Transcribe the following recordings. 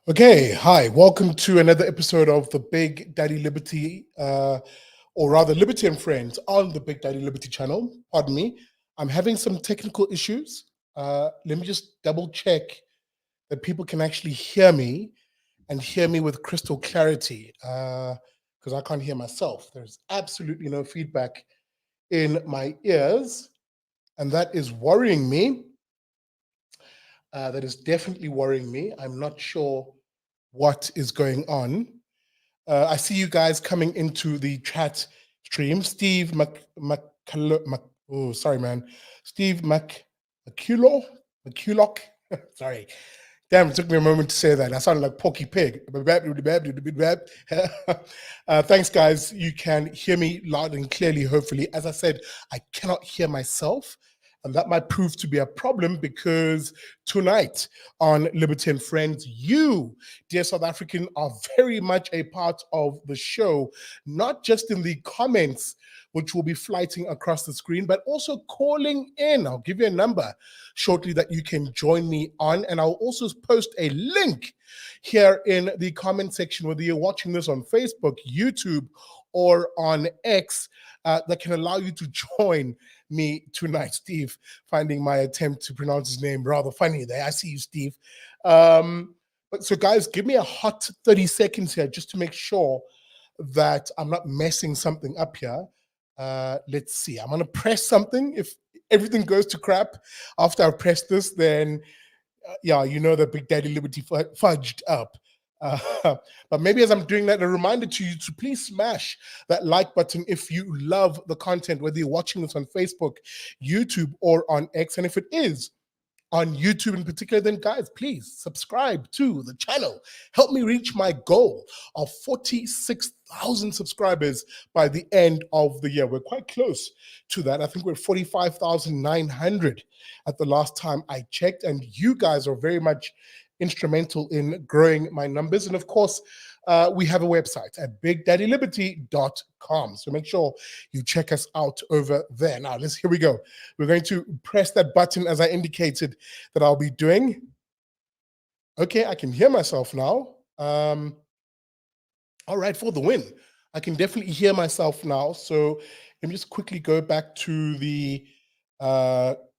Okay, hi, welcome to another episode of the Big Daddy Liberty, or rather Liberty and Friends on the Big Daddy Liberty channel. Pardon me, I'm having some technical issues. Let me just double check that people can actually hear me and hear me with crystal clarity because I can't hear myself. There's absolutely no feedback in my ears, and that is worrying me. That is definitely worrying me. I'm not sure what is going on. I see you guys coming into the chat stream. Steve oh, sorry, man. Steve McCulloch. Sorry. Damn, it took me a moment to say that. I sounded like Porky Pig. Thanks, guys. You can hear me loud and clearly, hopefully. As I said, I cannot hear myself. And that might prove to be a problem because tonight on Liberty and Friends, you, dear South African, are very much a part of the show, not just in the comments, which will be flighting across the screen, but also calling in. I'll give you a number shortly that you can join me on, and I'll also post a link here in the comment section, whether you're watching this on Facebook, YouTube, or on X, that can allow you to join me tonight. Steve, finding my attempt to pronounce his name rather funny there. I see you, Steve. But so, guys, give me a hot 30 seconds here just to make sure that I'm not messing something up here. Let's see. I'm going to press something. If everything goes to crap after I've pressed this, then yeah, you know that Big Daddy Liberty fudged up. But maybe as I'm doing that, a reminder to you to please smash that like button if you love the content, whether you're watching this on Facebook, YouTube, or on X. And if it is on YouTube in particular, then guys, please subscribe to the channel. Help me reach my goal of 46,000 subscribers by the end of the year. We're quite close to that. I think we're 45,900 at the last time I checked, and you guys are very much instrumental in growing my numbers. And of course, we have a website at bigdaddyliberty.com. So make sure you check us out over there. Now, here we go. We're going to press that button as I indicated that I'll be doing. Okay, I can hear myself now. All right, for the win. I can definitely hear myself now. So let me just quickly go back to the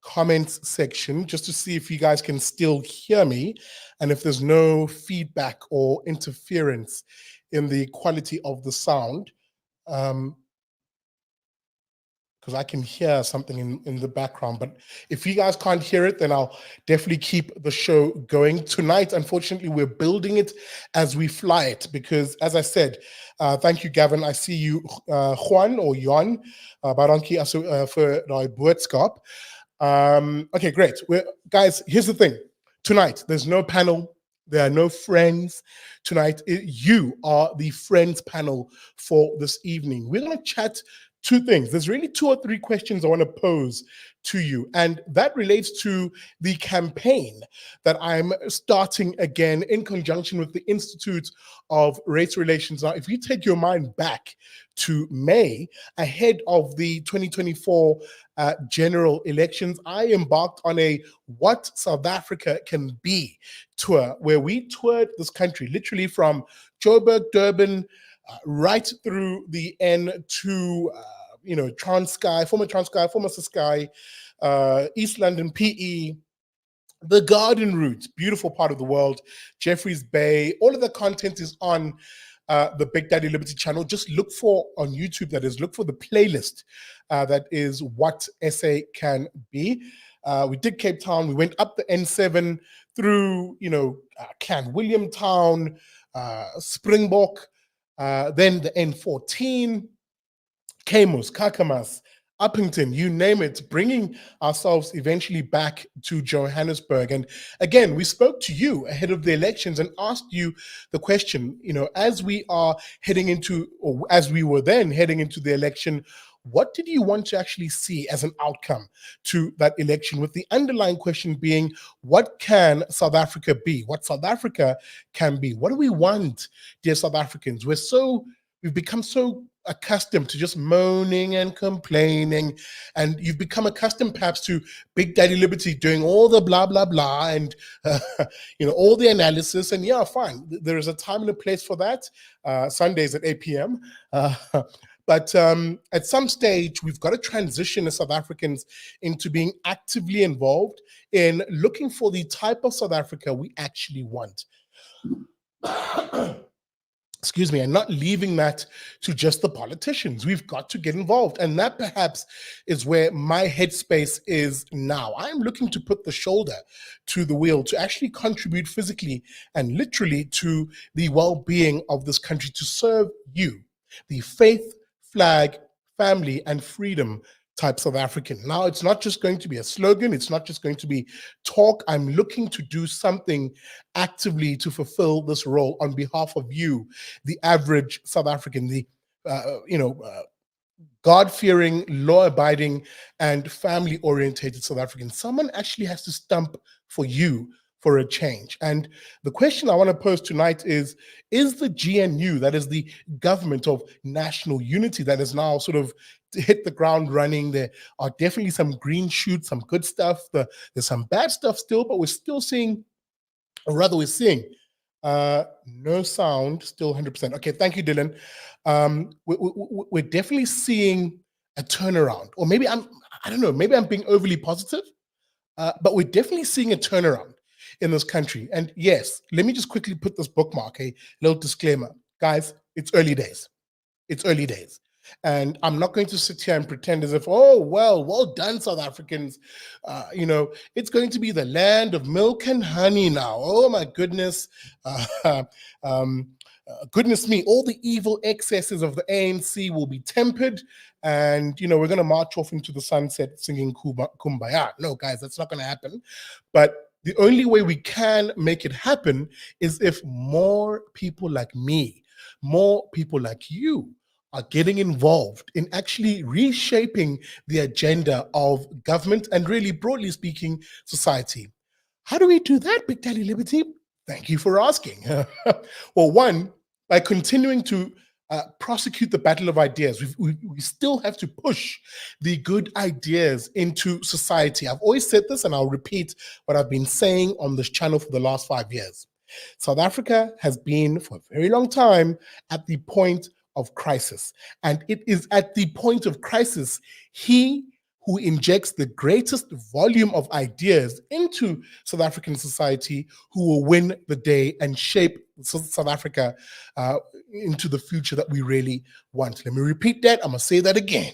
comments section just to see if you guys can still hear me and if there's no feedback or interference in the quality of the sound. Because I can hear something in the background. But if you guys can't hear it, then I'll definitely keep the show going. Tonight, unfortunately, we're building it as we fly it because, as I said, thank you, Gavin. I see you, Juan or Jan. Baranki for my boodskap. Okay, great. Guys, here's the thing. Tonight, there's no panel. There are no friends tonight. You are the friends panel for this evening. We're going to chat two things. There's really two or three questions I want to pose to you, and that relates to the campaign that I'm starting again in conjunction with the Institute of Race Relations. Now, if you take your mind back to May, ahead of the 2024 general elections, I embarked on a What South Africa Can Be tour, where we toured this country, literally from Joburg, Durban, right through the N to, Transkei, former Ciskei, East London, PE, the Garden Route, beautiful part of the world, Jeffreys Bay. All of the content is on the Big Daddy Liberty channel. Just look for, on YouTube, that is, look for the playlist that is What SA Can Be. We did Cape Town. We went up the N7 through, Clan William Town, Springbok, then the N14, Kamos, Kakamas, Uppington, you name it, bringing ourselves eventually back to Johannesburg. And again, we spoke to you ahead of the elections and asked you the question, as we are heading into, or as we were then heading into the election, what did you want to actually see as an outcome to that election? With the underlying question being, what can South Africa be? What South Africa can be? What do we want, dear South Africans? We're we've become so accustomed to just moaning and complaining, and you've become accustomed perhaps to Big Daddy Liberty doing all the blah blah blah and all the analysis. And yeah, fine, there is a time and a place for that. Sundays at 8 p.m. Uh, but at some stage, we've got to transition as South Africans into being actively involved in looking for the type of South Africa we actually want. Excuse me, and not leaving that to just the politicians. We've got to get involved. And that perhaps is where my headspace is now. I'm looking to put the shoulder to the wheel, to actually contribute physically and literally to the well-being of this country, to serve you, the faith, flag, family, and freedom type South African. Now, it's not just going to be a slogan. It's not just going to be talk. I'm looking to do something actively to fulfill this role on behalf of you, the average South African, the God-fearing, law-abiding, and family-orientated South African. Someone actually has to stump for you for a change. And the question I want to pose tonight is the GNU, that is the government of national unity, that is now sort of hit the ground running? There are definitely some green shoots, some good stuff. There's some bad stuff still, but we're still seeing, or rather we're seeing, no sound, still 100%. Okay, thank you, Dylan. We're definitely seeing a turnaround, or maybe I don't know, maybe I'm being overly positive, but we're definitely seeing a turnaround in this country. And yes, let me just quickly put this bookmark, a little disclaimer. Guys, it's early days. It's early days. And I'm not going to sit here and pretend as if, oh, well done, South Africans. It's going to be the land of milk and honey now. Oh, my goodness. Goodness me, all the evil excesses of the ANC will be tempered. And, we're going to march off into the sunset singing Kumbaya. No, guys, that's not going to happen. But the only way we can make it happen is if more people like me, more people like you, are getting involved in actually reshaping the agenda of government and, really broadly speaking, society. How do we do that, Big Daddy Liberty? Thank you for asking. Well, one, by continuing to prosecute the battle of ideas. We still have to push the good ideas into society. I've always said this, and I'll repeat what I've been saying on this channel for the last 5 years. South Africa has been, for a very long time, at the point of crisis. And it is at the point of crisis, he who injects the greatest volume of ideas into South African society, who will win the day and shape South Africa into the future that we really want. Let me repeat that. I'm going to say that again.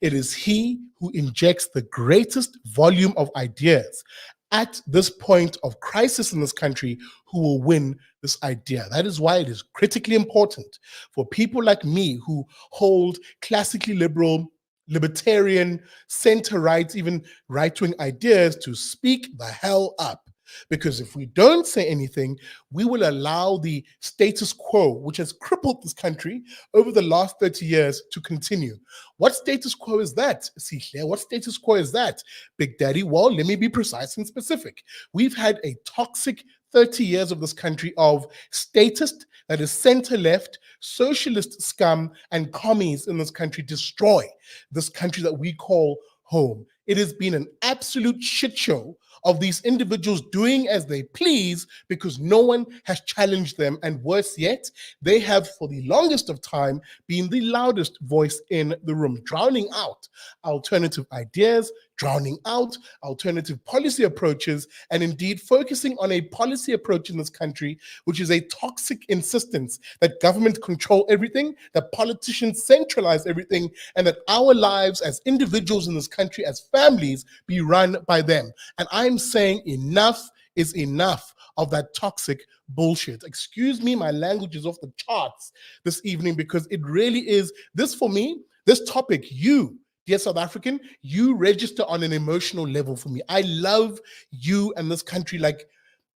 It is he who injects the greatest volume of ideas at this point of crisis in this country who will win this idea. That is why it is critically important for people like me who hold classically liberal, libertarian, center-right, even right-wing ideas to speak the hell up. Because if we don't say anything, we will allow the status quo, which has crippled this country over the last 30 years, to continue. What status quo is that? See here, what status quo is that, Big Daddy? Well, let me be precise and specific. We've had a toxic 30 years of this country of statist, that is center-left, socialist scum and commies in this country destroy this country that we call home. It has been an absolute shit show of these individuals doing as they please because no one has challenged them. And worse yet, they have for the longest of time been the loudest voice in the room, drowning out alternative ideas, drowning out alternative policy approaches, and indeed focusing on a policy approach in this country, which is a toxic insistence that government control everything, that politicians centralize everything, and that our lives as individuals in this country, as families, be run by them. And I'm saying enough is enough of that toxic bullshit. Excuse me, my language is off the charts this evening because it really is, this for me, this topic, you, dear South African, you register on an emotional level for me. I love you and this country like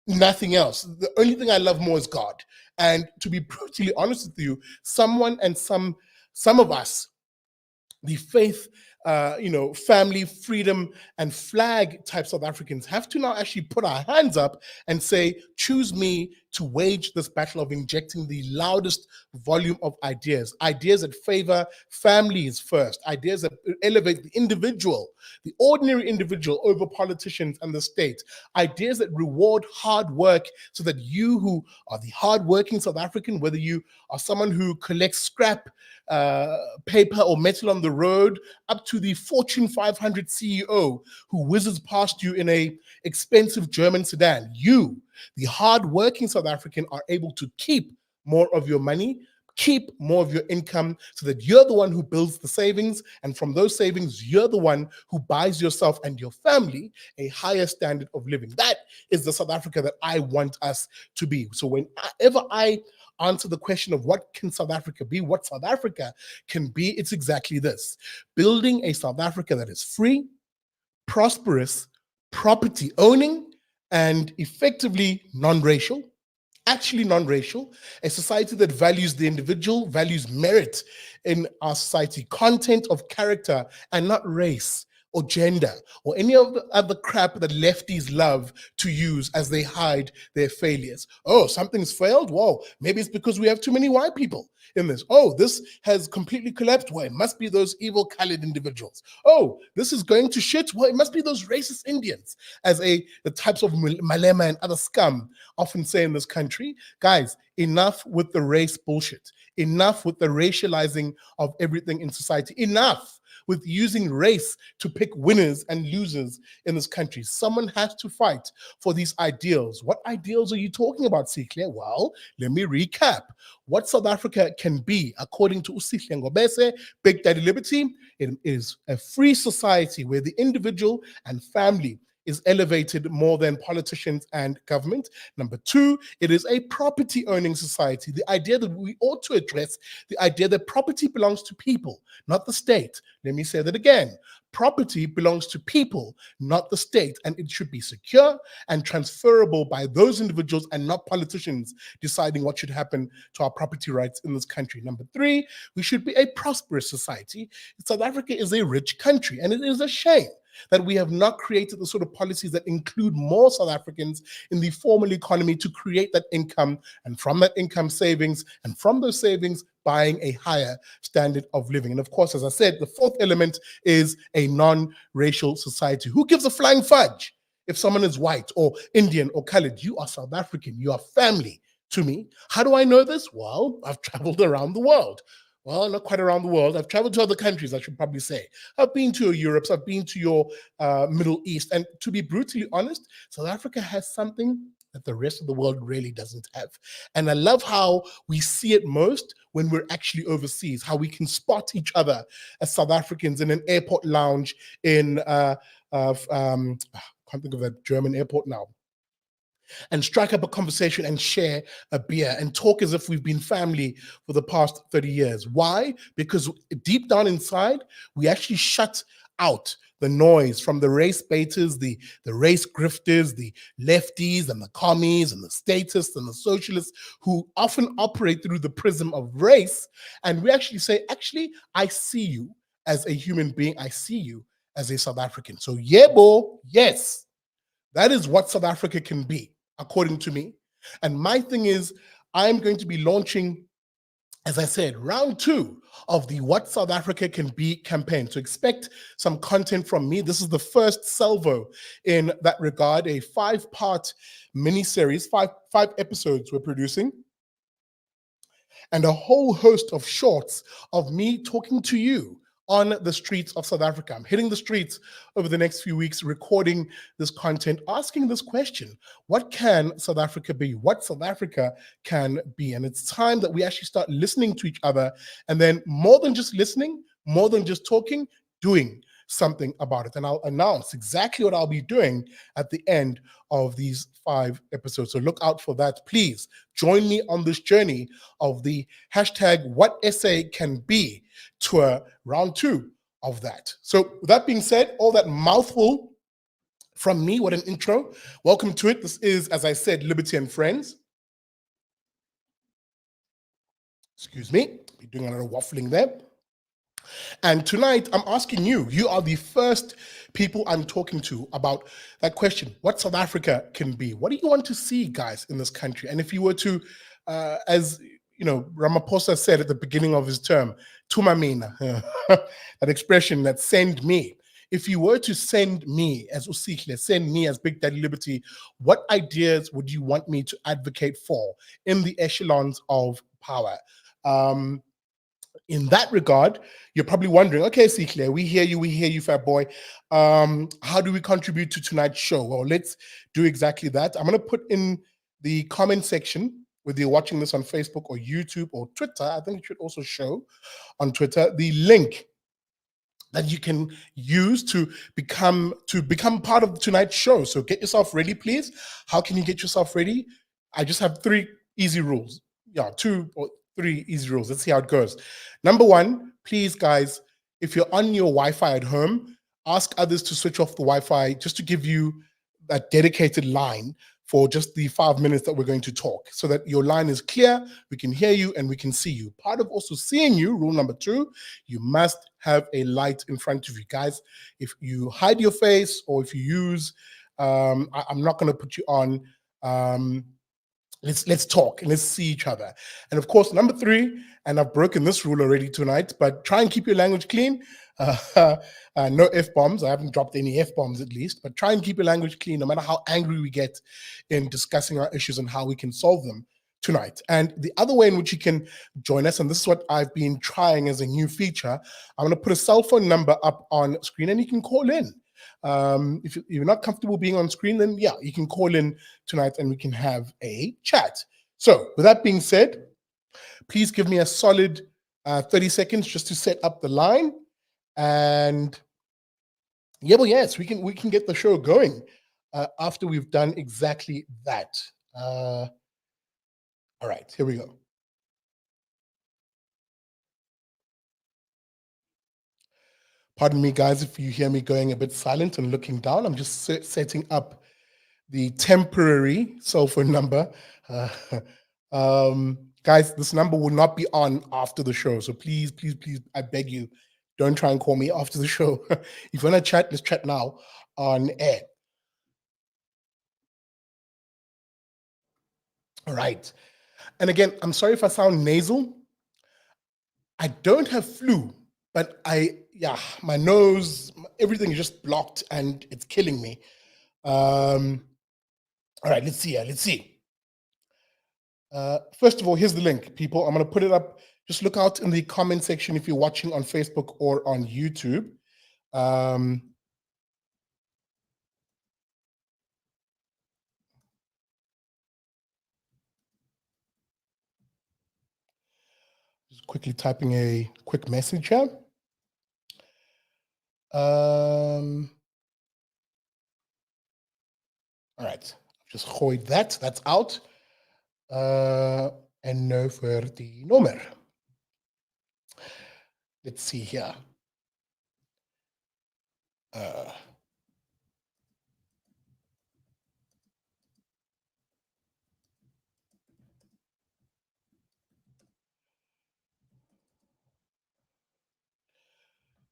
nothing else. The only thing I love more is God. And to be brutally honest with you, some of us, the faith, family, freedom, and flag type South Africans have to now actually put our hands up and say, choose me to wage this battle of injecting the loudest volume of ideas, ideas that favor families first, ideas that elevate the individual, the ordinary individual over politicians and the state, ideas that reward hard work so that you who are the hardworking South African, whether you are someone who collects scrap paper or metal on the road, up to the Fortune 500 CEO who whizzes past you in a expensive German sedan, you, the hardworking South African, are able to keep more of your money, keep more of your income, so that you're the one who builds the savings, and from those savings, you're the one who buys yourself and your family a higher standard of living. That is the South Africa that I want us to be. So whenever I answer the question of what can South Africa be, what South Africa can be, it's exactly this: building a South Africa that is free, prosperous, property owning, and effectively non-racial, actually non-racial, a society that values the individual, values merit in our society, content of character and not race or gender or any of the other crap that lefties love to use as they hide their failures. Oh, something's failed? Whoa, maybe it's because we have too many white people in this. Oh, this has completely collapsed. Well, it must be those evil colored individuals. Oh, this is going to shit. Well, it must be those racist Indians, as the types of Malema and other scum often say in this country. Guys, enough with the race bullshit. Enough with the racializing of everything in society. Enough with using race to pick winners and losers in this country. Someone has to fight for these ideals. What ideals are you talking about, Sihle? Well, let me recap. What South Africa can be, according to Usihle Ngobese, Big Daddy Liberty, it is a free society where the individual and family is elevated more than politicians and government. Number two, it is a property owning society. The idea that we ought to address the idea that property belongs to people, not the state. Let me say that again. Property belongs to people, not the state, and it should be secure and transferable by those individuals and not politicians deciding what should happen to our property rights in this country. Number three, we should be a prosperous society. South Africa is a rich country, and it is a shame that we have not created the sort of policies that include more South Africans in the formal economy to create that income, and from that income savings, and from those savings buying a higher standard of living. And of course, as I said, the fourth element is a non-racial society. Who gives a flying fudge if someone is white or Indian or colored? You are South African. You are family to me. How do I know this? Well, I've traveled around the world. Well, not quite around the world. I've traveled to other countries, I should probably say. I've been to your Europe, I've been to your Middle East. And to be brutally honest, South Africa has something that the rest of the world really doesn't have. And I love how we see it most when we're actually overseas, how we can spot each other as South Africans in an airport lounge in, I can't think of that German airport now, and strike up a conversation and share a beer and talk as if we've been family for the past 30 years. Why? Because deep down inside, we actually shut out the noise from the race baiters, the race grifters, the lefties and the commies and the statists and the socialists who often operate through the prism of race. And we actually say, actually, I see you as a human being. I see you as a South African. So yebo, yes, that is what South Africa can be, according to me. And my thing is, I'm going to be launching, as I said, round 2 of the What South Africa Can Be campaign. So expect some content from me. This is the first salvo in that regard, a 5-part mini-series, five episodes we're producing, and a whole host of shorts of me talking to you on the streets of South Africa. I'm hitting the streets over the next few weeks, recording this content, asking this question: what can South Africa be? What South Africa can be? And it's time that we actually start listening to each other, and then more than just listening, more than just talking, doing something about it. And I'll announce exactly what I'll be doing at the end of these 5 episodes. So look out for that. Please join me on this journey of the hashtag What SA Can Be tour, round 2 of that. So with that being said, all that mouthful from me, what an intro. Welcome to it. This is, as I said, Liberty and Friends. Excuse me, be doing a lot of waffling there. And tonight, I'm asking you, you are the first people I'm talking to about that question, what South Africa can be. What do you want to see, guys, in this country? And if you were to, as you know, Ramaphosa said at the beginning of his term, Tumamina, that expression that send me. If you were to send me as Usikle, send me as Big Daddy Liberty, what ideas would you want me to advocate for in the echelons of power? In that regard, you're probably wondering, okay, Sikle, we hear you, fat boy. How do we contribute to tonight's show? Well, let's do exactly that. I'm going to put in the comment section, whether you're watching this on Facebook or YouTube or Twitter, I think it should also show on Twitter, the link that you can use to become part of tonight's show. So get yourself ready, please. How can you get yourself ready? I just have 3 easy rules. Yeah, 2 or 3 easy rules. Let's see how it goes. Number 1, please, guys, if you're on your Wi-Fi at home, ask others to switch off the Wi-Fi just to give you that dedicated line for just the 5 minutes that we're going to talk, so that your line is clear, we can hear you, and we can see you. Part of also seeing you, rule number 2, you must have a light in front of you. Guys, if you hide your face or if you use, I'm not going to put you on, let's talk and let's see each other. And of course, number 3, and I've broken this rule already tonight, but try and keep your language clean. No F-bombs. I haven't dropped any F-bombs at least, but try and keep your language clean no matter how angry we get in discussing our issues and how we can solve them tonight. And the other way in which you can join us, and this is what I've been trying as a new feature, I'm going to put a cell phone number up on screen and you can call in. If you're not comfortable being on screen, then yeah, you can call in tonight and we can have a chat. So with that being said, please give me a solid 30 seconds just to set up the line. And yeah, well, yes, we can get the show going after we've done exactly that. All right, here we go. Pardon me, guys, if you hear me going a bit silent and looking down. I'm just setting up the temporary cell phone number. Guys, this number will not be on after the show. So please, please, please, I beg you, don't try and call me after the show. If you want to chat, let's chat now on air. All right. And again, I'm sorry if I sound nasal. I don't have flu, but my nose, everything is just blocked and it's killing me. All right, let's see. Let's see. First of all, here's the link, people. I'm going to put it up. Just look out in the comment section if you're watching on Facebook or on YouTube. Just quickly typing a quick message here. All right, just gooid that. That's out. En nou voor die nummer. Let's see here.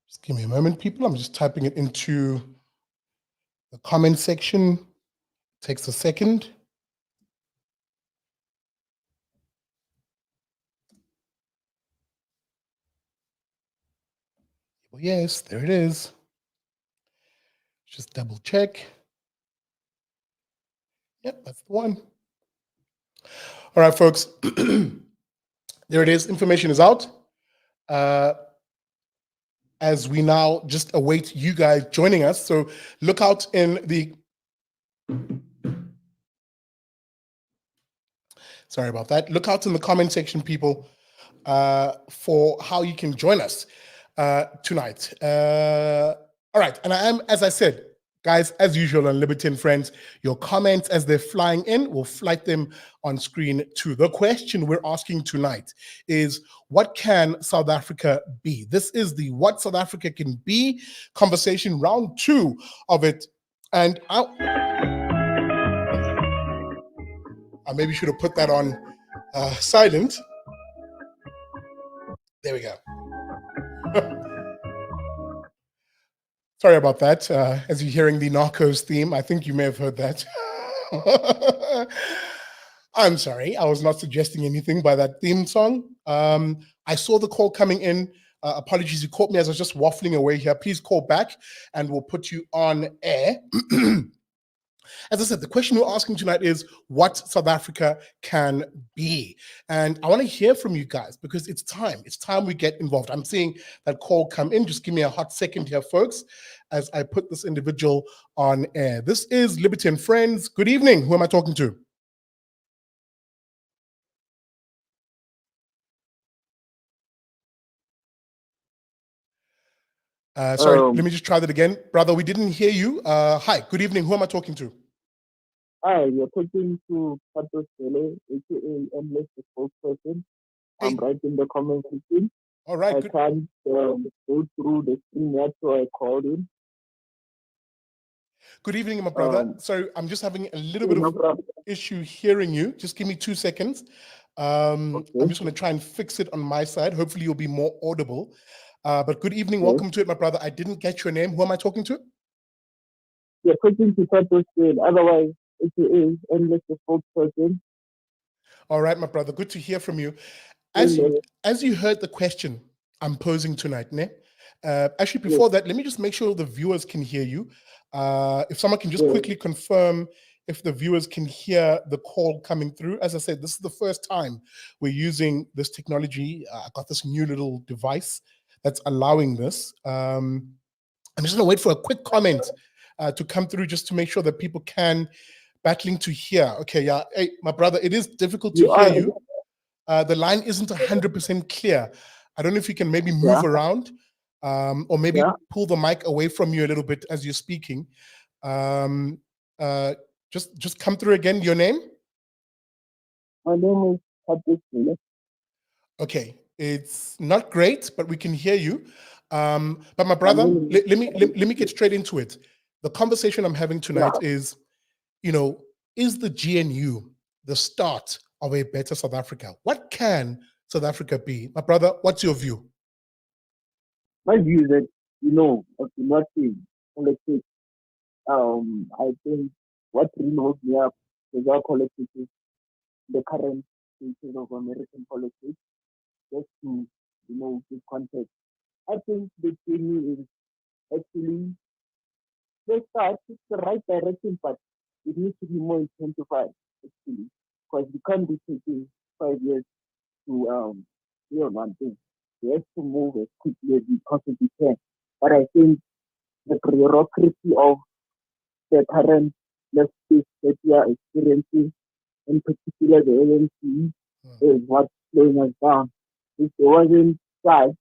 Just give me a moment, people. I'm just typing it into the comment section. Takes a second. Well, yes, there it is. Just double check. Yep, that's the one. All right, folks. There it is. Information is out. As we now just await you guys joining us. So look out in the... Sorry about that. Look out in the comment section, people, for how you can join us tonight. All right. And I am, as I said, guys, as usual on Libertine Friends, your comments as they're flying in, we'll flight them on screen too. The question we're asking tonight is, what can South Africa be? This is the What South Africa Can Be conversation, round 2 of it. And I maybe should have put that on silent. There we go. Sorry about that. As you're hearing the Narcos theme, I think you may have heard that. I'm sorry, I was not suggesting anything by that theme song. I saw the call coming in. Apologies, you caught me as I was just waffling away here. Please call back and we'll put you on air. As I said, the question we're asking tonight is what South Africa can be. And I want to hear from you guys because it's time. It's time we get involved. I'm seeing that call come in. Just give me a hot second here, folks, as I put this individual on air. This is Liberty and Friends. Good evening. Who am I talking to? Sorry, let me just try that again. Brother, we didn't hear you. Hi, good evening. Who am I talking to? Hi, you're talking to Pato Sele, aka Endless the spokesperson. Hey. I'm right in the comment section. All right. I can't go through the screen yet, so I called in. Good evening, my brother. Sorry, I'm just having a little bit of issue hearing you. Just give me 2 seconds. Okay. I'm just going to try and fix it on my side. Hopefully you'll be more audible. But good evening. Okay. Welcome to it, my brother. I didn't get your name. Who am I talking to? You're talking to Pato Sele. Otherwise, aka Endless the spokesperson. All right, my brother. Good to hear from you. As you heard the question I'm posing tonight, ne? Actually, before that, let me just make sure the viewers can hear you. If someone can just quickly confirm if the viewers can hear the call coming through. As I said, this is the first time we're using this technology. I got this new little device that's allowing this. I'm just gonna wait for a quick comment to come through just to make sure that people can battling to hear. Okay, yeah. Hey, my brother, it is difficult to hear you. The line isn't 100% clear. I don't know if you can maybe move around or maybe pull the mic away from you a little bit as you're speaking. Just come through again. Your name? My name is Patrick. Okay, it's not great, but we can hear you. But my brother, let me get straight into it. The conversation I'm having tonight is, is the GNU the start of a better South Africa? What can South Africa be? My brother, what's your view? My view is that, of nothing politics. I think what really holds me up is our politics is the current state of American politics. Just to, give context. I think the GNU is actually the start, it's the right direction, but it needs to be more intensified, actually, because we can't be taking 5 years to one thing. We have to move as quickly as we possibly can. But I think the bureaucracy of the current justice that we are experiencing, in particular the ANC, is what's slowing us down. If there wasn't that,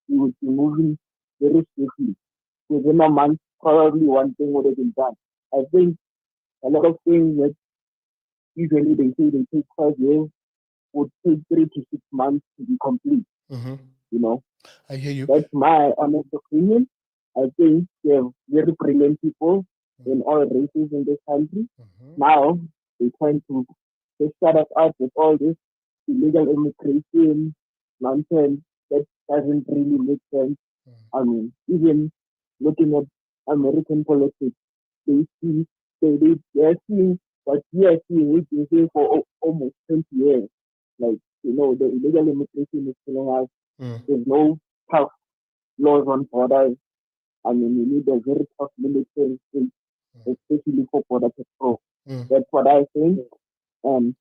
we would be moving very swiftly. Within a month, probably one thing would have been done. I think a lot of things that usually they say they take 5 years would take 3 to 6 months to be complete. I hear you. That's my honest opinion. I think they're very brilliant people in all races in this country. Now they're trying to start us out with all this illegal immigration nonsense that doesn't really make sense. I mean, even looking at American politics, they're seeing what we are seeing, we've been seeing for almost 20 years. Like, the illegal immigration is killing us. There's no tough laws on borders. I mean, you need a very tough military state, especially for border control. That's what I think. And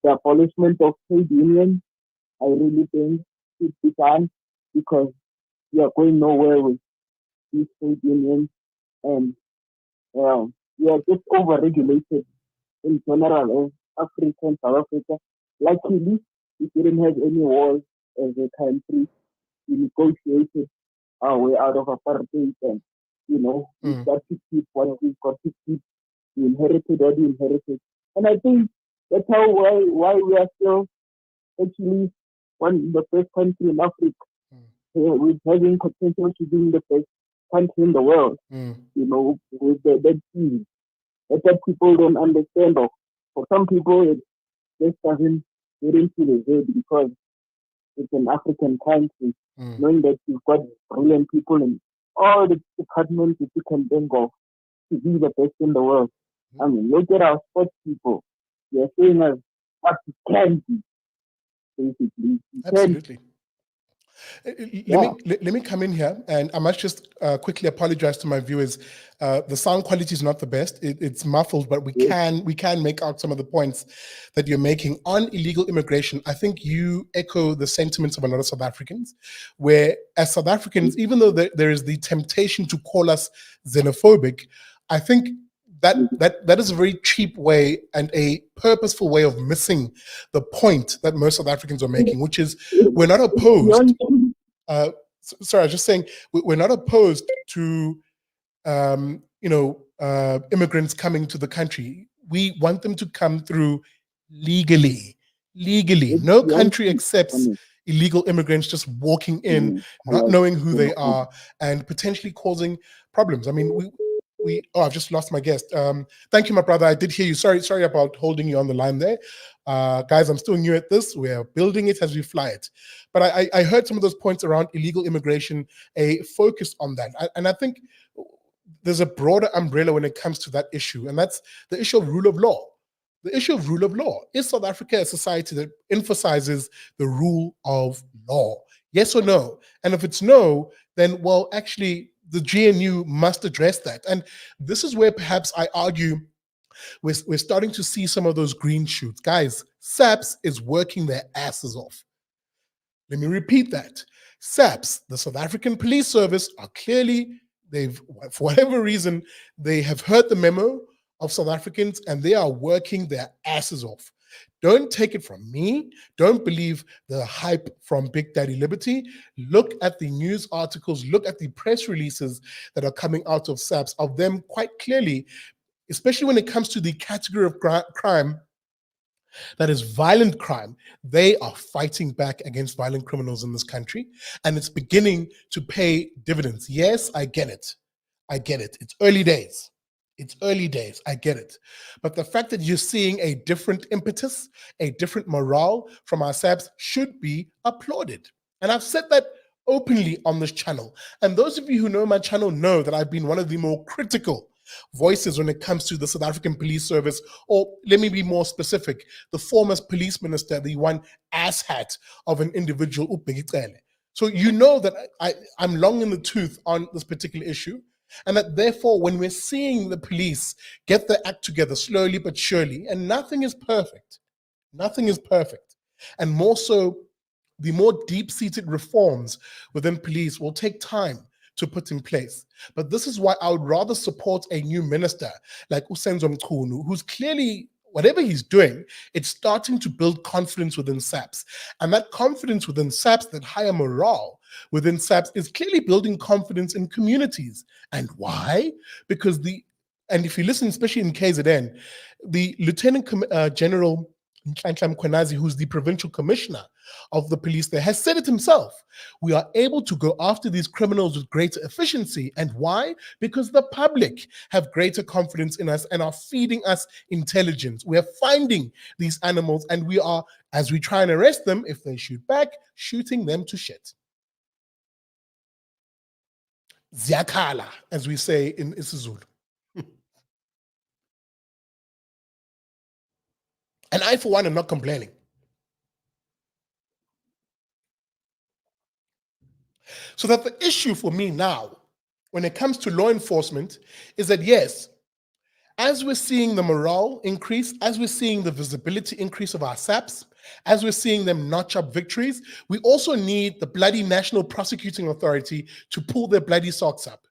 the abolishment of trade unions, I really think should be done because we are going nowhere with these trade unions. And we are just over-regulated in general as Africa and South Africa. Luckily, we didn't have any wars as a country. We negotiated our way out of apartheid and, we've got to keep what we've got to keep. We inherited what we inherited. And I think that's why we are still actually the first country in Africa with having potential to be the first country in the world, with that team. That people don't understand. Or for some people, it just doesn't get into the head because it's an African country, knowing that you've got brilliant people in all the departments that you can think of to be the best in the world. I mean, look at our sports people. They're saying us what you can be, basically. Absolutely. Yeah. Let me come in here, and I must just quickly apologize to my viewers. The sound quality is not the best; it's muffled, but we can make out some of the points that you're making on illegal immigration. I think you echo the sentiments of a lot of South Africans, where as South Africans, even though there is the temptation to call us xenophobic, I think that is a very cheap way and a purposeful way of missing the point that most South Africans are making, which is we're not opposed. Sorry, I was just saying we're not opposed to immigrants coming to the country. We want them to come through legally. No country accepts illegal immigrants just walking in, not knowing who they are, and potentially causing problems. I mean, I've just lost my guest. Thank you, my brother. I did hear you. Sorry about holding you on the line there. Guys, I'm still new at this. We're building it as we fly it. But I heard some of those points around illegal immigration, a focus on that. And I think there's a broader umbrella when it comes to that issue, and that's the issue of rule of law. The issue of rule of law. Is South Africa a society that emphasizes the rule of law? Yes or no? And if it's no, then, well, actually, the GNU must address that. And this is where perhaps I argue we're starting to see some of those green shoots. Guys, SAPS is working their asses off. Let me repeat that. SAPS, the South African Police Service, are clearly, for whatever reason, they have heard the memo of South Africans and they are working their asses off. Don't take it from me. Don't believe the hype from Big Daddy Liberty. Look at the news articles, look at the press releases that are coming out of SAPS, of them quite clearly, especially when it comes to the category of crime that is violent crime. They are fighting back against violent criminals in this country, and it's beginning to pay dividends. Yes, I get it. It's early days. I get it. But the fact that you're seeing a different impetus, a different morale from our SAPs should be applauded. And I've said that openly on this channel. And those of you who know my channel know that I've been one of the more critical voices when it comes to the South African Police Service, or let me be more specific, the former police minister, the one asshat of an individual, uBheki. So you know that I'm long in the tooth on this particular issue. And that therefore, when we're seeing the police get their act together slowly but surely, and nothing is perfect, and more so, the more deep-seated reforms within police will take time to put in place. But this is why I would rather support a new minister like Usenzo Mchunu, who's clearly, whatever he's doing, it's starting to build confidence within SAPS. And that confidence within SAPS, that higher morale within SAPS, is clearly building confidence in communities. And why? Because and if you listen, especially in KZN, the Lieutenant General Nhlanhla Mkhwanazi, who's the provincial commissioner of the police there, has said it himself. We are able to go after these criminals with greater efficiency. And why? Because the public have greater confidence in us and are feeding us intelligence. We are finding these animals and we are, as we try and arrest them, if they shoot back, shooting them to shit. Ziyakhala, as we say in isiZulu. And I, for one, am not complaining. So that the issue for me now, when it comes to law enforcement, is that yes, as we're seeing the morale increase, as we're seeing the visibility increase of our SAPs, as we're seeing them notch up victories, we also need the bloody National Prosecuting Authority to pull their bloody socks up.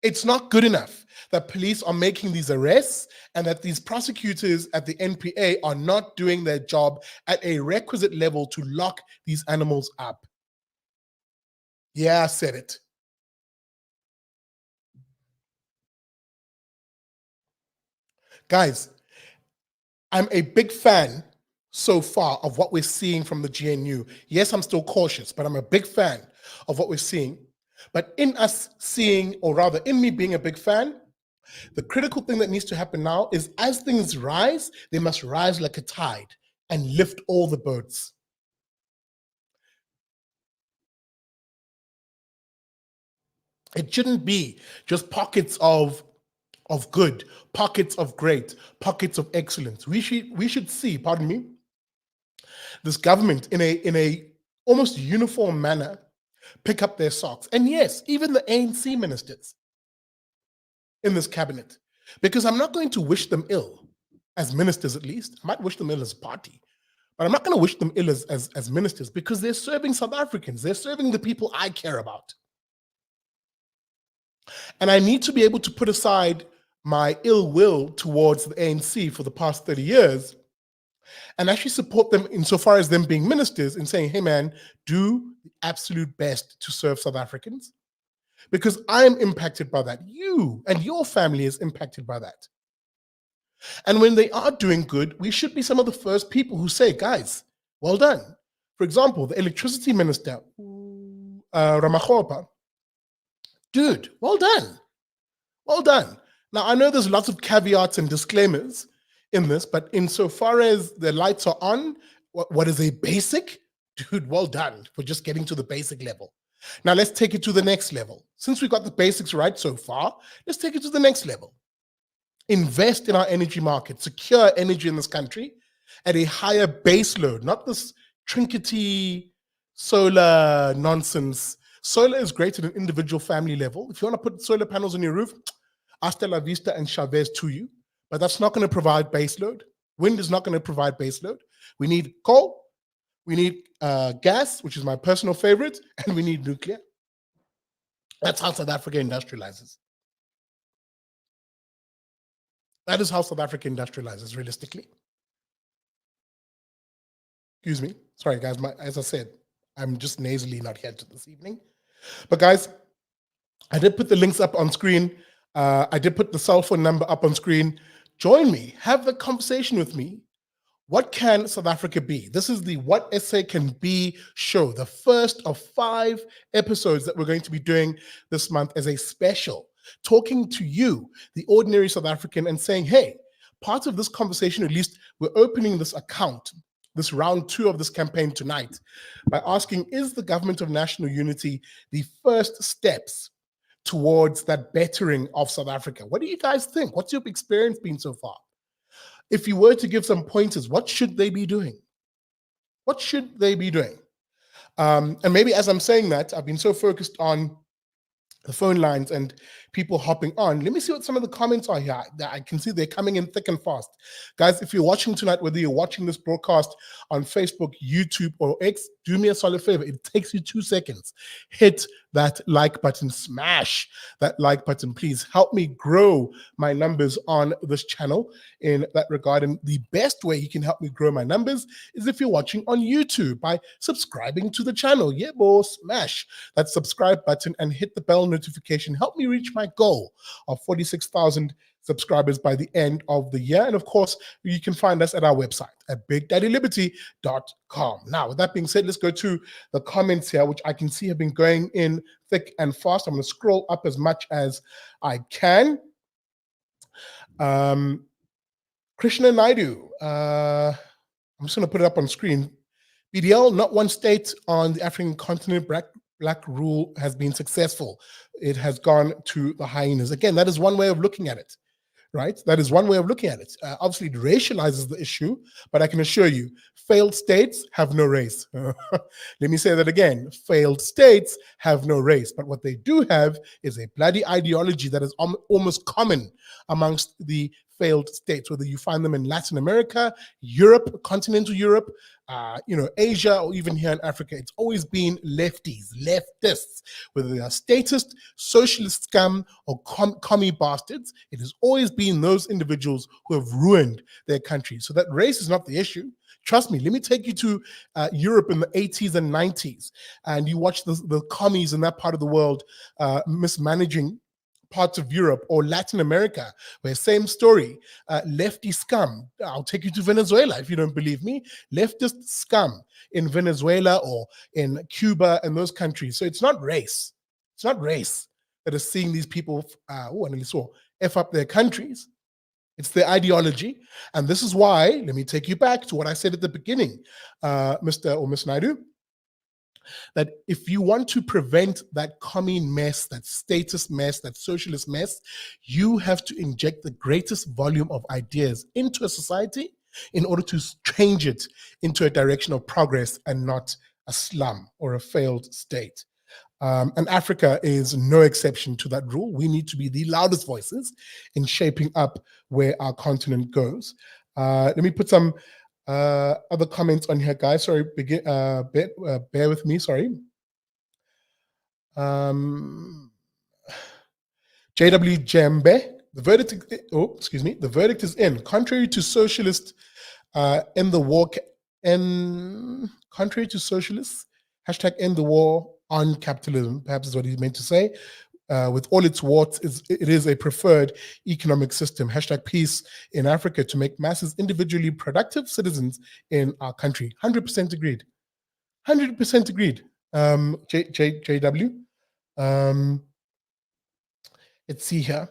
It's not good enough that police are making these arrests and that these prosecutors at the NPA are not doing their job at a requisite level to lock these animals up. Yeah, I said it. Guys, I'm a big fan so far of what we're seeing from the GNU. Yes, I'm still cautious, but I'm a big fan of what we're seeing. But in us seeing, or rather in me being a big fan, the critical thing that needs to happen now is as things rise, they must rise like a tide and lift all the boats. It shouldn't be just pockets of good, pockets of great, pockets of excellence. We should see, pardon me, this government in a almost uniform manner pick up their socks. And yes, even the ANC ministers in this cabinet, because I'm not going to wish them ill as ministers, at least. I might wish them ill as a party, but I'm not going to wish them ill as ministers, because they're serving South Africans. They're serving the people I care about. And I need to be able to put aside my ill will towards the ANC for the past 30 years and actually support them insofar as them being ministers and saying, hey man, do the absolute best to serve South Africans, because I'm impacted by that. You and your family is impacted by that. And when they are doing good, we should be some of the first people who say, guys, well done. For example, the electricity minister, Ramakgopa, dude, well done. Well done. Now, I know there's lots of caveats and disclaimers in this, but insofar as the lights are on, what is a basic? Dude, well done for just getting to the basic level. Now, let's take it to the next level. Since we got the basics right so far, let's take it to the next level. Invest in our energy market, secure energy in this country at a higher base load, not this trinkety solar nonsense. Solar is great at an individual family level. If you want to put solar panels on your roof, hasta la vista and Chavez to you, but that's not going to provide base load. Wind is not going to provide base load. We need coal, we need gas, which is my personal favorite, and we need nuclear. That's how South Africa industrializes. That is how South Africa industrializes, realistically. Excuse me. Sorry, guys. As I said, I'm just nasally not here this evening. But guys, I did put the links up on screen. I did put the cell phone number up on screen. Join me. Have a conversation with me. What can South Africa be? This is the What SA Can Be show, the first of 5 episodes that we're going to be doing this month as a special, talking to you, the ordinary South African, and saying, hey, part of this conversation, at least we're opening this account, this round 2 of this campaign tonight, by asking, is the government of national unity the first steps towards that bettering of South Africa? What do you guys think? What's your experience been so far? If you were to give some pointers, what should they be doing? What should they be doing? And maybe as I'm saying that, I've been so focused on the phone lines and people hopping on. Let me see what some of the comments are here. I can see they're coming in thick and fast. Guys, if you're watching tonight, whether you're watching this broadcast on Facebook, YouTube, or X, do me a solid favor. It takes you 2 seconds. Hit that like button, smash that like button. Please help me grow my numbers on this channel in that regard. And the best way you can help me grow my numbers is if you're watching on YouTube by subscribing to the channel. Yeah, boss, smash that subscribe button and hit the bell notification. Help me reach my goal of 46,000 subscribers by the end of the year. And of course, you can find us at our website at bigdaddyliberty.com. Now, with that being said, let's go to the comments here, which I can see have been going in thick and fast. I'm going to scroll up as much as I can. Krishna Naidu, I'm just going to put it up on screen. BDL, not one state on the African continent, black rule has been successful. It has gone to the hyenas. Again, that is one way of looking at it, right? That is one way of looking at it. Obviously, it racializes the issue, but I can assure you, failed states have no race. Let me say that again. Failed states have no race, but what they do have is a bloody ideology that is almost common amongst the failed states, whether you find them in Latin America, Europe, continental Europe, Asia, or even here in Africa. It's always been leftists, whether they are statist, socialist scum, or commie bastards. It has always been those individuals who have ruined their country. So that race is not the issue. Trust me, let me take you to Europe in the 80s and 90s, and you watch the commies in that part of the world mismanaging parts of Europe, or Latin America, where same story, lefty scum. I'll take you to Venezuela if you don't believe me. Leftist scum in Venezuela or in Cuba and those countries. So it's not race. It's not race that is seeing these people F up their countries. It's their ideology. And this is why, let me take you back to what I said at the beginning, Mr. or Miss Naidu. that if you want to prevent that commune mess, that status mess, that socialist mess, you have to inject the greatest volume of ideas into a society in order to change it into a direction of progress and not a slum or a failed state. And Africa is no exception to that rule. We need to be the loudest voices in shaping up where our continent goes. Let me put some other comments on here, guys. Sorry, bear with me. Sorry. JW Jembe, the verdict. The verdict is in. Contrary to socialist end the war. Contrary to socialists, hashtag end the war on capitalism. Perhaps is what he's meant to say. With all its warts, it is a preferred economic system. Hashtag peace in Africa to make masses individually productive citizens in our country. 100% agreed. 100% agreed. JW. Let's see here.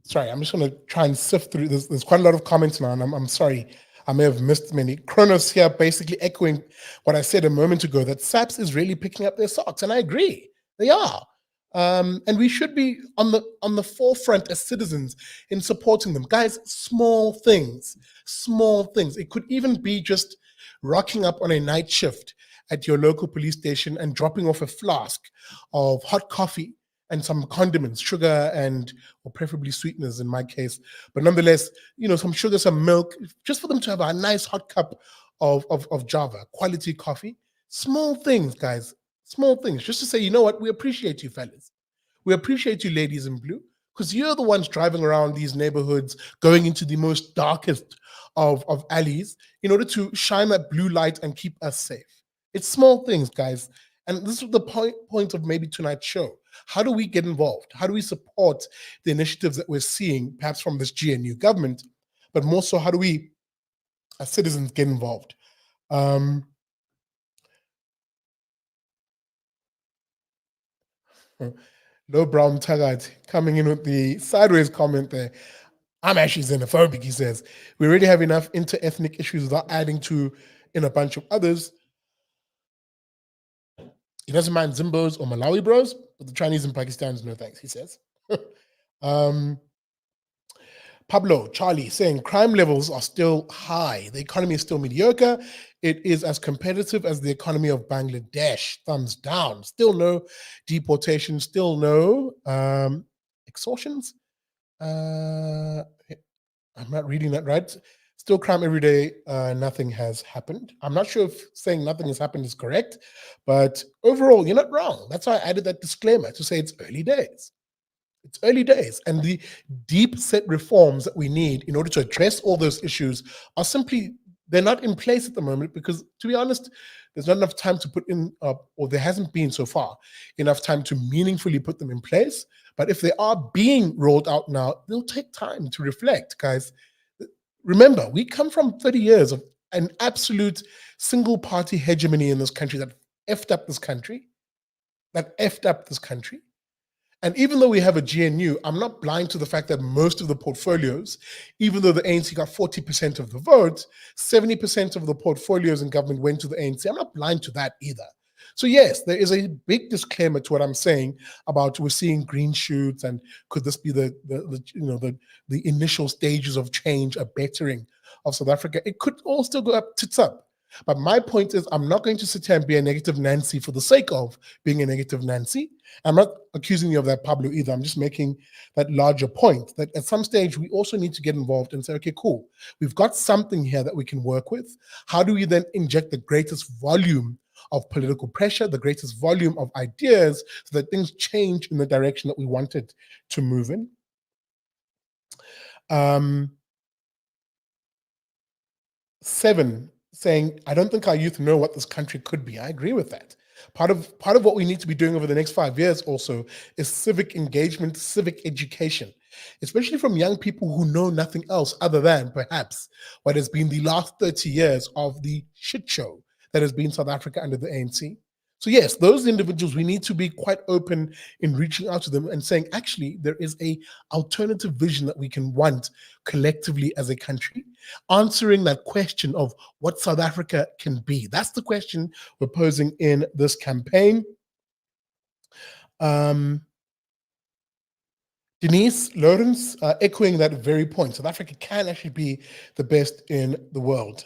Sorry, I'm just going to try and sift through this. There's quite a lot of comments now, and I'm sorry. I may have missed many. Kronos here basically echoing what I said a moment ago, that SAPS is really picking up their socks, and I agree. They are. And we should be on the forefront as citizens in supporting them. Guys, small things. It could even be just rocking up on a night shift at your local police station and dropping off a flask of hot coffee and some condiments, sugar or preferably sweeteners in my case. But nonetheless, some sugar, some milk, just for them to have a nice hot cup of Java, quality coffee. Small things, guys, small things. Just to say, you know what, we appreciate you, fellas. We appreciate you, ladies in blue, because you're the ones driving around these neighborhoods, going into the most darkest of alleys in order to shine that blue light and keep us safe. It's small things, guys. And this is the point of maybe tonight's show. How do we get involved? How do we support the initiatives that we're seeing, perhaps from this GNU government, but more so, how do we, as citizens, get involved? Low Brown Taggart coming in with the sideways comment there. I'm actually xenophobic, he says. We already have enough inter-ethnic issues without adding to in a bunch of others. He doesn't mind Zimbos or Malawi bros, but the Chinese and Pakistanis, no thanks, he says. Pablo, Charlie, saying crime levels are still high. The economy is still mediocre. It is as competitive as the economy of Bangladesh. Thumbs down. Still no deportation. Still no extortions. I'm not reading that right. Still crime every day. Nothing has happened. I'm not sure if saying nothing has happened is correct, but overall, you're not wrong. That's why I added that disclaimer to say it's early days. It's early days, and the deep set reforms that we need in order to address all those issues are simply, they're not in place at the moment because, to be honest, there's not enough time to put in, or there hasn't been so far enough time to meaningfully put them in place. But if they are being rolled out now, they'll take time to reflect, guys. Remember, we come from 30 years of an absolute single party hegemony in this country that effed up this country, And even though we have a GNU, I'm not blind to the fact that most of the portfolios, even though the ANC got 40% of the vote, 70% of the portfolios in government went to the ANC. I'm not blind to that either. So yes, there is a big disclaimer to what I'm saying about we're seeing green shoots, and could this be the initial stages of change, a bettering of South Africa? It could all still go up, tits up. But my point is, I'm not going to sit here and be a negative Nancy for the sake of being a negative Nancy. I'm not accusing you of that, Pablo, either. I'm just making that larger point that at some stage, we also need to get involved and say, okay, cool. We've got something here that we can work with. How do we then inject the greatest volume of political pressure, the greatest volume of ideas so that things change in the direction that we wanted to move in? 7, saying, I don't think our youth know what this country could be. I agree with that. Part of what we need to be doing over the next 5 years also is civic engagement, civic education, especially from young people who know nothing else other than perhaps what has been the last 30 years of the shit show that has been South Africa under the ANC. So yes, those individuals, we need to be quite open in reaching out to them and saying, actually, there is a alternative vision that we can want collectively as a country, answering that question of what South Africa can be. That's the question we're posing in this campaign. Denise Lawrence, echoing that very point, South Africa can actually be the best in the world.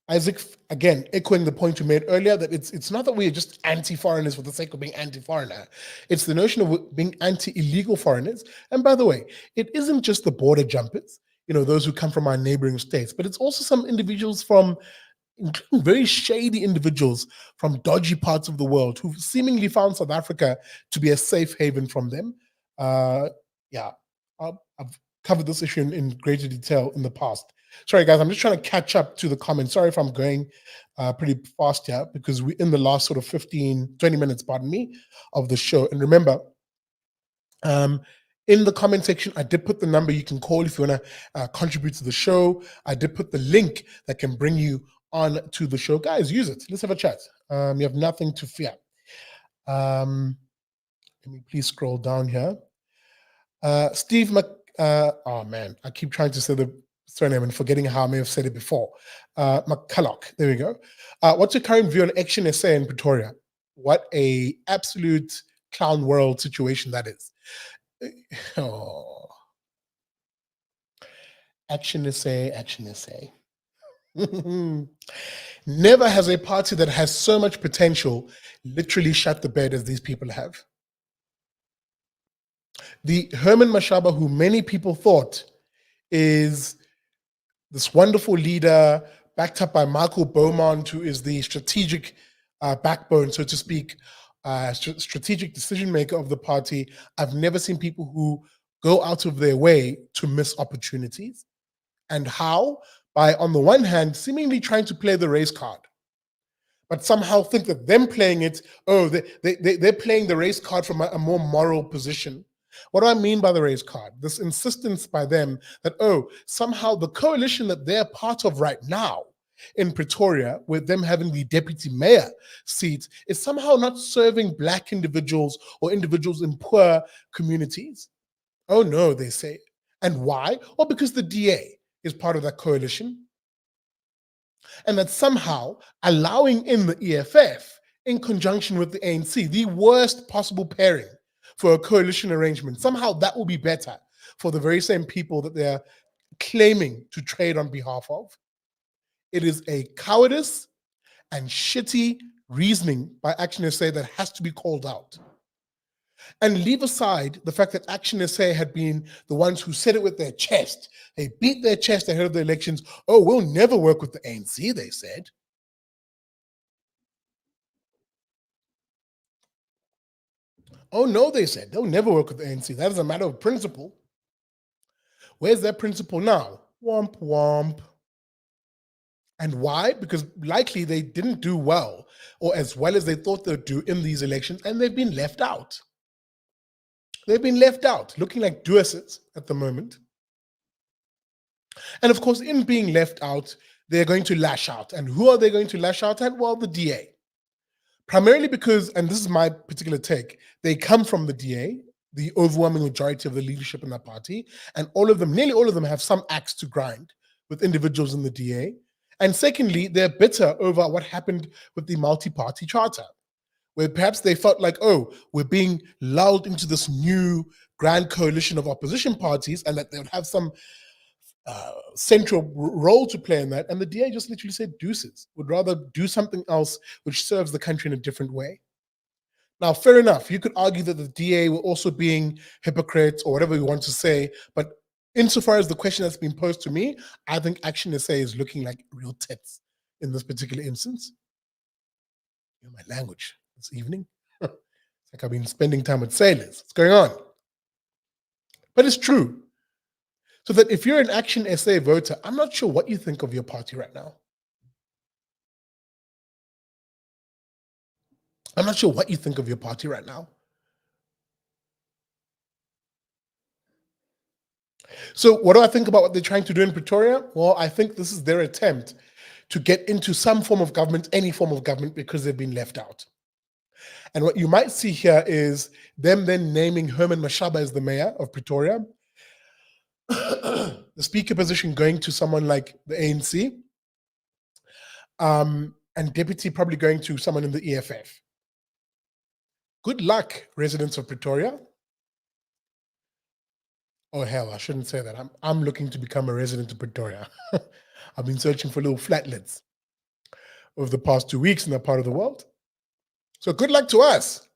Isaac, again, echoing the point you made earlier, that it's not that we're just anti-foreigners for the sake of being anti-foreigner. It's the notion of being anti-illegal foreigners. And by the way, it isn't just the border jumpers, those who come from our neighboring states, but it's also some individuals from, including very shady individuals from dodgy parts of the world who've seemingly found South Africa to be a safe haven from them. Yeah, I've covered this issue in greater detail in the past. Sorry, guys, I'm just trying to catch up to the comments. Sorry if I'm going pretty fast here, because we're in the last sort of 15, 20 minutes, pardon me, of the show. And remember, in the comment section, I did put the number you can call if you want to contribute to the show. I did put the link that can bring you on to the show. Guys, use it. Let's have a chat. You have nothing to fear. Let me please scroll down here. Steve oh man, I keep trying to say the surname and forgetting how I may have said it before. McCulloch, there we go. What's your current view on Action SA in Pretoria? What a absolute clown world situation that is. Oh. Action SA, Action SA. Never has a party that has so much potential literally shut the bed as these people have. The Herman Mashaba, who many people thought is this wonderful leader backed up by Michael Beaumont, who is the strategic backbone, so to speak, strategic decision maker of the party. I've never seen people who go out of their way to miss opportunities. And how? By, on the one hand, seemingly trying to play the race card, but somehow think that them playing it, they're playing the race card from a more moral position. What do I mean by the race card? This insistence by them that, somehow the coalition that they're part of right now in Pretoria, with them having the deputy mayor seat, is somehow not serving Black individuals or individuals in poor communities. Oh no, they say. And why? Well, because the DA is part of that coalition. And that somehow allowing in the EFF in conjunction with the ANC, the worst possible pairing for a coalition arrangement, somehow that will be better for the very same people that they're claiming to trade on behalf of. It is a cowardice and shitty reasoning by Action SA that has to be called out. And leave aside the fact that Action SA had been the ones who said it with their chest. They beat their chest ahead of the elections. Oh, we'll never work with the ANC, they said. Oh, no, they said. They'll never work with the ANC. That is a matter of principle. Where's their principle now? Womp, womp. And why? Because likely they didn't do well, or as well as they thought they'd do in these elections, and they've been left out. They've been left out, looking like Duases at the moment. And of course, in being left out, they're going to lash out. And who are they going to lash out at? Well, the DA. Primarily because, and this is my particular take, they come from the DA, the overwhelming majority of the leadership in that party, and all of them, nearly all of them, have some axe to grind with individuals in the DA. And secondly, they're bitter over what happened with the multi-party charter, where perhaps they felt like, we're being lulled into this new grand coalition of opposition parties, and that they would have some central role to play in that. And the DA just literally said deuces, would rather do something else which serves the country in a different way. Now, fair enough, you could argue that the DA were also being hypocrites or whatever you want to say, but insofar as the question that's been posed to me, I think Action SA is looking like real tits in this particular instance. My language this evening. It's like I've been spending time with sailors. What's going on? But it's true. So that if you're an Action SA voter, I'm not sure what you think of your party right now. I'm not sure what you think of your party right now. So what do I think about what they're trying to do in Pretoria? Well, I think this is their attempt to get into some form of government, any form of government, because they've been left out. And what you might see here is them then naming Herman Mashaba as the mayor of Pretoria, the speaker position going to someone like the ANC, and deputy probably going to someone in the EFF. Good luck, residents of Pretoria. Oh hell, I shouldn't say that. I'm looking to become a resident of Pretoria. I've been searching for little flatlets over the past 2 weeks in that part of the world. So good luck to us.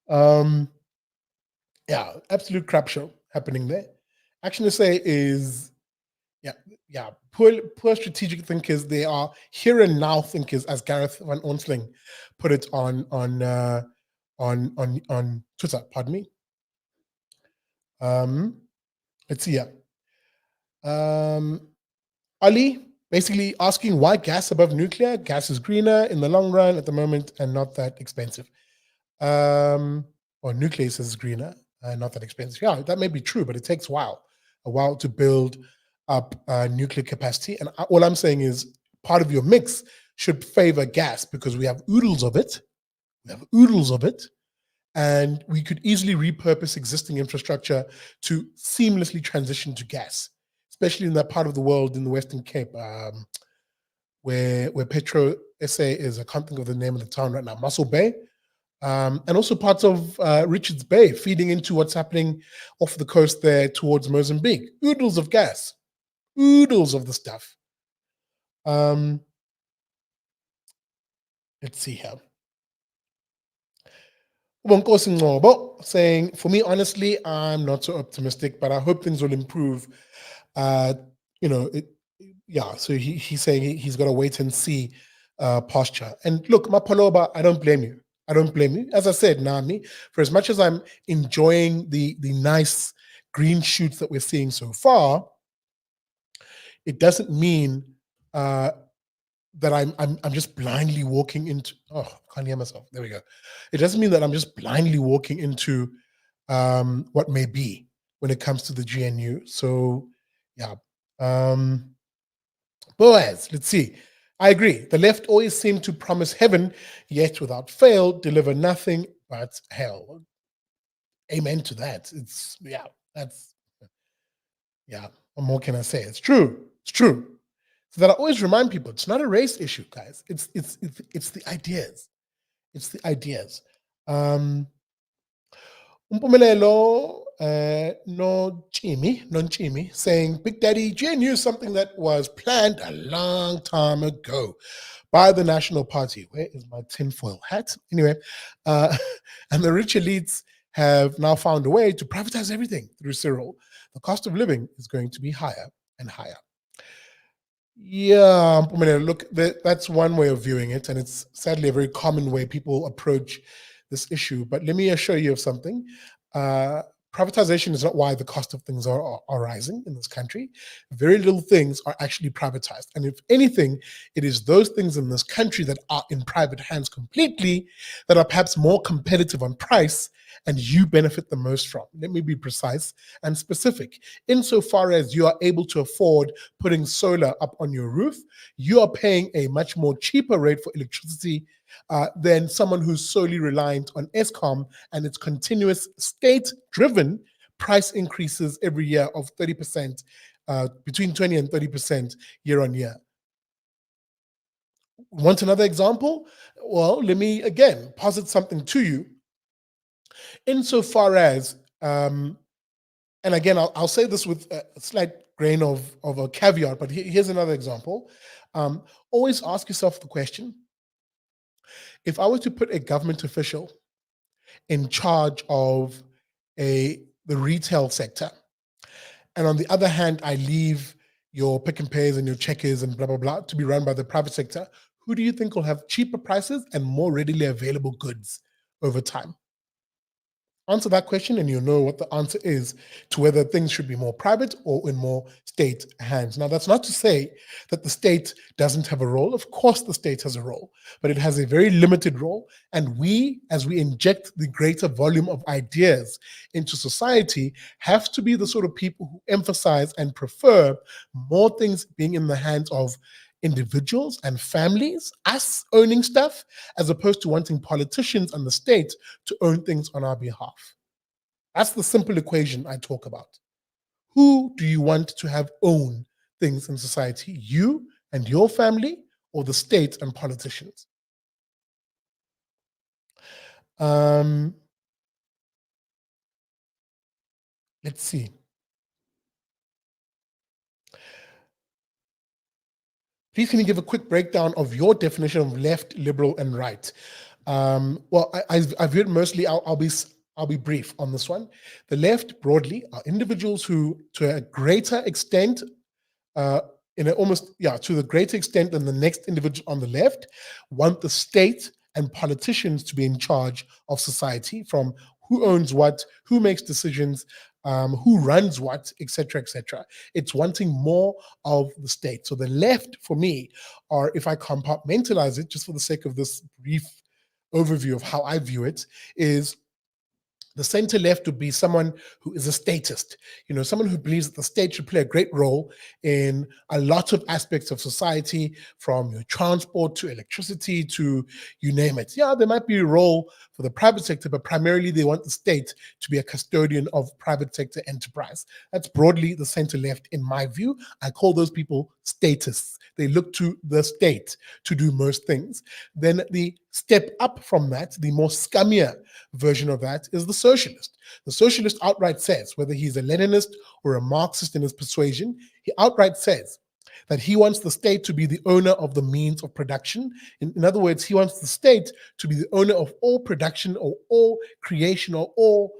Yeah, absolute crap show happening there. Action to say is, yeah, poor strategic thinkers. They are here and now thinkers, as Gareth van Onsling put it on Twitter. Pardon me. Let's see here. Ali basically asking why gas above nuclear. Gas is greener in the long run at the moment and not that expensive. Or nuclear is greener and not that expensive. Yeah, that may be true, but it takes a while to build up nuclear capacity. And all I'm saying is part of your mix should favor gas because we have oodles of it. And we could easily repurpose existing infrastructure to seamlessly transition to gas, especially in that part of the world in the Western Cape, where Petro SA is. I can't think of the name of the town right now, Muscle Bay, and also parts of Richards Bay, feeding into what's happening off the coast there towards Mozambique. Oodles of gas, oodles of the stuff. Let's see here. Bonkosi Ngobo saying, for me, honestly, I'm not so optimistic, but I hope things will improve. So he's saying he's got to wait and see posture. And look, Mapaloba, I don't blame you. As I said, Nami, for as much as I'm enjoying the nice green shoots that we're seeing so far, it doesn't mean that I'm just blindly walking into. Oh, I can't hear myself. There we go. It doesn't mean that I'm just blindly walking into what may be when it comes to the GNU. So, yeah. Boaz, let's see. I agree. The left always seem to promise heaven, yet without fail, deliver nothing but hell. Amen to that. What more can I say? It's true. So that I always remind people, it's not a race issue, guys. It's the ideas. It's the ideas. Umpumelelo Nonchimi saying, Big Daddy, GNU is something that was planned a long time ago by the National Party. Where is my tinfoil hat? Anyway, and the rich elites have now found a way to privatize everything through Cyril. The cost of living is going to be higher and higher. Yeah, look, that's one way of viewing it, and it's sadly a very common way people approach this issue. But let me assure you of something. Privatization is not why the cost of things are rising in this country. Very little things are actually privatized. And if anything, it is those things in this country that are in private hands completely that are perhaps more competitive on price and you benefit the most from. Let me be precise and specific. Insofar as you are able to afford putting solar up on your roof, you are paying a much more cheaper rate for electricity than someone who's solely reliant on Eskom and its continuous state-driven price increases every year of 30%, between 20 and 30% year on year. Want another example? Well, let me again posit something to you. Insofar as, and again, I'll say this with a slight grain of a caveat, but here's another example. Always ask yourself the question, if I were to put a government official in charge of the retail sector, and on the other hand, I leave your Pick and Pays and your Checkers and blah, blah, blah to be run by the private sector, who do you think will have cheaper prices and more readily available goods over time? Answer that question and you'll know what the answer is to whether things should be more private or in more state hands. Now, that's not to say that the state doesn't have a role. Of course, the state has a role, but it has a very limited role. And we, as we inject the greater volume of ideas into society, have to be the sort of people who emphasize and prefer more things being in the hands of individuals and families, us owning stuff, as opposed to wanting politicians and the state to own things on our behalf. That's the simple equation I talk about. Who do you want to have own things in society? You and your family, or the state and politicians? Let's see. Please, can you give a quick breakdown of your definition of left, liberal, and right? Well, I view it mostly. I'll be brief on this one. The left, broadly, are individuals who, to a greater extent, to the greater extent than the next individual on the left, want the state and politicians to be in charge of society, from who owns what, who makes decisions, who runs what, etc., etc. It's wanting more of the state. So the left, for me, or if I compartmentalize it, just for the sake of this brief overview of how I view it, is the center left would be someone who is a statist, someone who believes that the state should play a great role in a lot of aspects of society, from your transport to electricity to you name it. Yeah, there might be a role for the private sector, but primarily they want the state to be a custodian of private sector enterprise. That's broadly the center left in my view. I call those people statists. They look to the state to do most things. Then the step up from that, the more scummier version of that, is the socialist. The socialist outright says, whether he's a Leninist or a Marxist in his persuasion, he outright says that he wants the state to be the owner of the means of production. In other words, he wants the state to be the owner of all production or all creation or all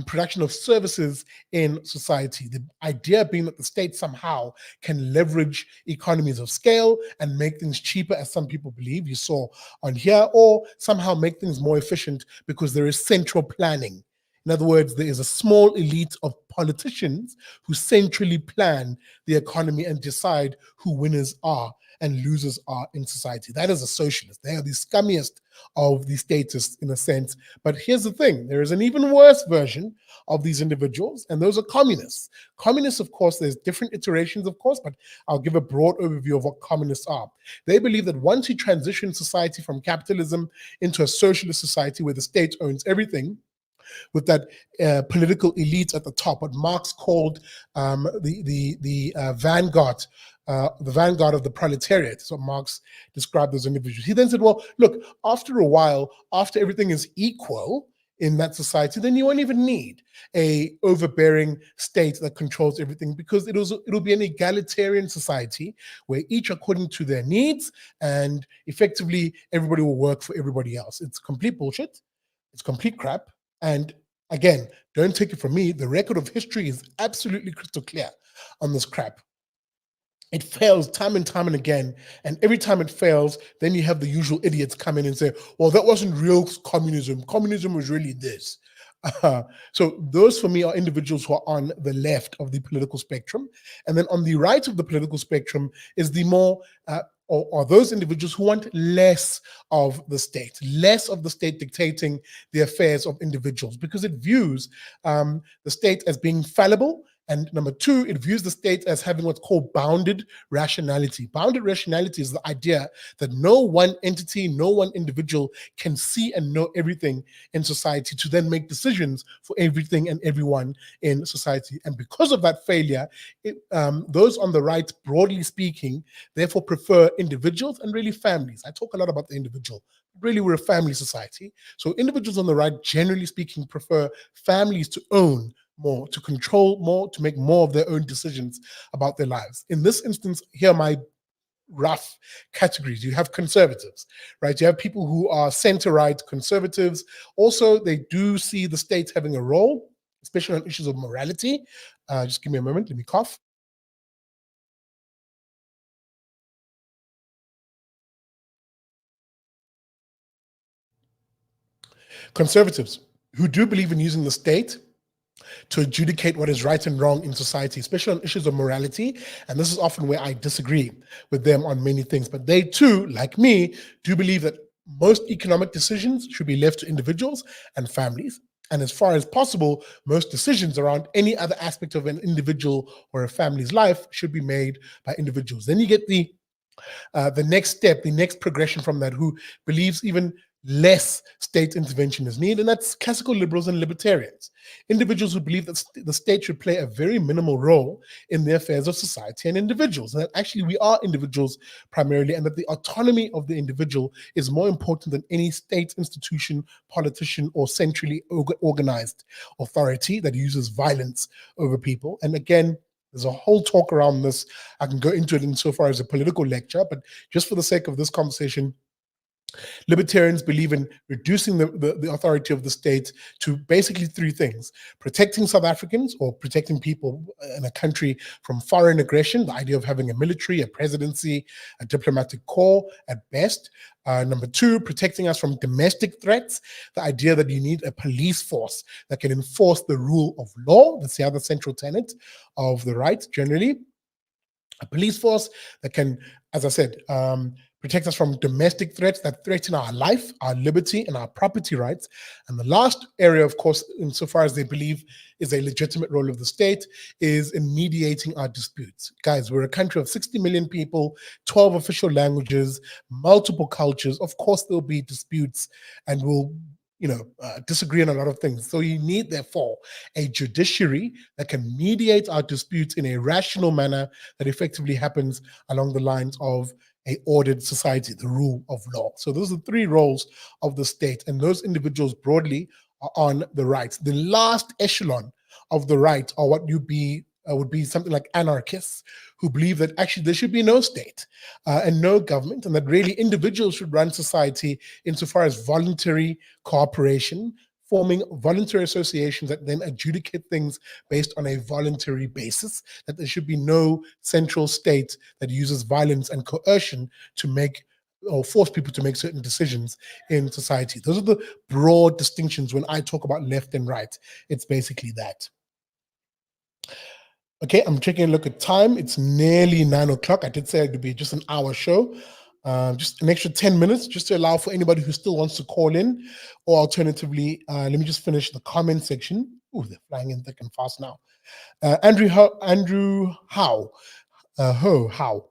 production of services in society. The idea being that the state somehow can leverage economies of scale and make things cheaper, as some people believe, you saw on here, or somehow make things more efficient because there is central planning. In other words, there is a small elite of politicians who centrally plan the economy and decide who winners are and losers are in society. That is a socialist. They are the scummiest of the statists in a sense. But here's the thing, there is an even worse version of these individuals, and those are communists. Communists, of course, there's different iterations, of course, but I'll give a broad overview of what communists are. They believe that once you transition society from capitalism into a socialist society where the state owns everything, with that political elite at the top, what Marx called the vanguard, the vanguard of the proletariat. So Marx described those individuals. He then said, well, look, after a while, after everything is equal in that society, then you won't even need a overbearing state that controls everything, because it'll be an egalitarian society where each according to their needs, and effectively everybody will work for everybody else. It's complete bullshit. It's complete crap. And again, don't take it from me. The record of history is absolutely crystal clear on this crap. It fails time and time and again. And every time it fails, then you have the usual idiots come in and say, well, that wasn't real communism. Communism was really this. So those for me are individuals who are on the left of the political spectrum. And then on the right of the political spectrum is the more or those individuals who want less of the state dictating the affairs of individuals, because it views the state as being fallible. And number two, it views the state as having what's called bounded rationality. Bounded rationality is the idea that no one entity, no one individual can see and know everything in society to then make decisions for everything and everyone in society. And because of that failure, those on the right, broadly speaking, therefore prefer individuals and really families. I talk a lot about the individual. Really, we're a family society. So individuals on the right, generally speaking, prefer families to own more, to control more, to make more of their own decisions about their lives. In this instance, here are my rough categories. You have conservatives, right? You have people who are center-right conservatives. Also, they do see the state having a role, especially on issues of morality. Just give me a moment, let me cough. Conservatives who do believe in using the state to adjudicate what is right and wrong in society, especially on issues of morality. And this is often where I disagree with them on many things. But they too, like me, do believe that most economic decisions should be left to individuals and families. And as far as possible, most decisions around any other aspect of an individual or a family's life should be made by individuals. Then you get the The next step, the next progression from that, who believes even less state intervention is needed, and that's classical liberals and libertarians, individuals who believe that the state should play a very minimal role in the affairs of society and individuals, and that actually we are individuals primarily, and that the autonomy of the individual is more important than any state institution, politician, or centrally organized authority that uses violence over people. And again, there's a whole talk around this. I can go into it insofar as a political lecture, but just for the sake of this conversation, libertarians believe in reducing the authority of the state to basically three things: protecting South Africans, or protecting people in a country from foreign aggression, the idea of having a military, a presidency, a diplomatic corps at best. Number two, protecting us from domestic threats, the idea that you need a police force that can enforce the rule of law. That's the other central tenet of the right generally. A police force that can, as I said, protect us from domestic threats that threaten our life, our liberty, and our property rights. And the last area, of course, insofar as they believe is a legitimate role of the state, is in mediating our disputes. Guys, we're a country of 60 million people, 12 official languages, multiple cultures. Of course, there'll be disputes, and we'll disagree on a lot of things. So you need, therefore, a judiciary that can mediate our disputes in a rational manner that effectively happens along the lines of a ordered society, the rule of law. So those are the three roles of the state, and those individuals broadly are on the right. The last echelon of the right are what would be something like anarchists, who believe that actually there should be no state and no government, and that really individuals should run society insofar as voluntary cooperation, forming voluntary associations that then adjudicate things based on a voluntary basis, that there should be no central state that uses violence and coercion to make or force people to make certain decisions in society. Those are the broad distinctions when I talk about left and right. It's basically that. Okay, I'm taking a look at time. It's nearly 9 o'clock. I did say it would be just an hour show. Just an extra 10 minutes just to allow for anybody who still wants to call in, or alternatively, let me just finish the comment section. Oh, they're flying in thick and fast now. Andrew Howe. How?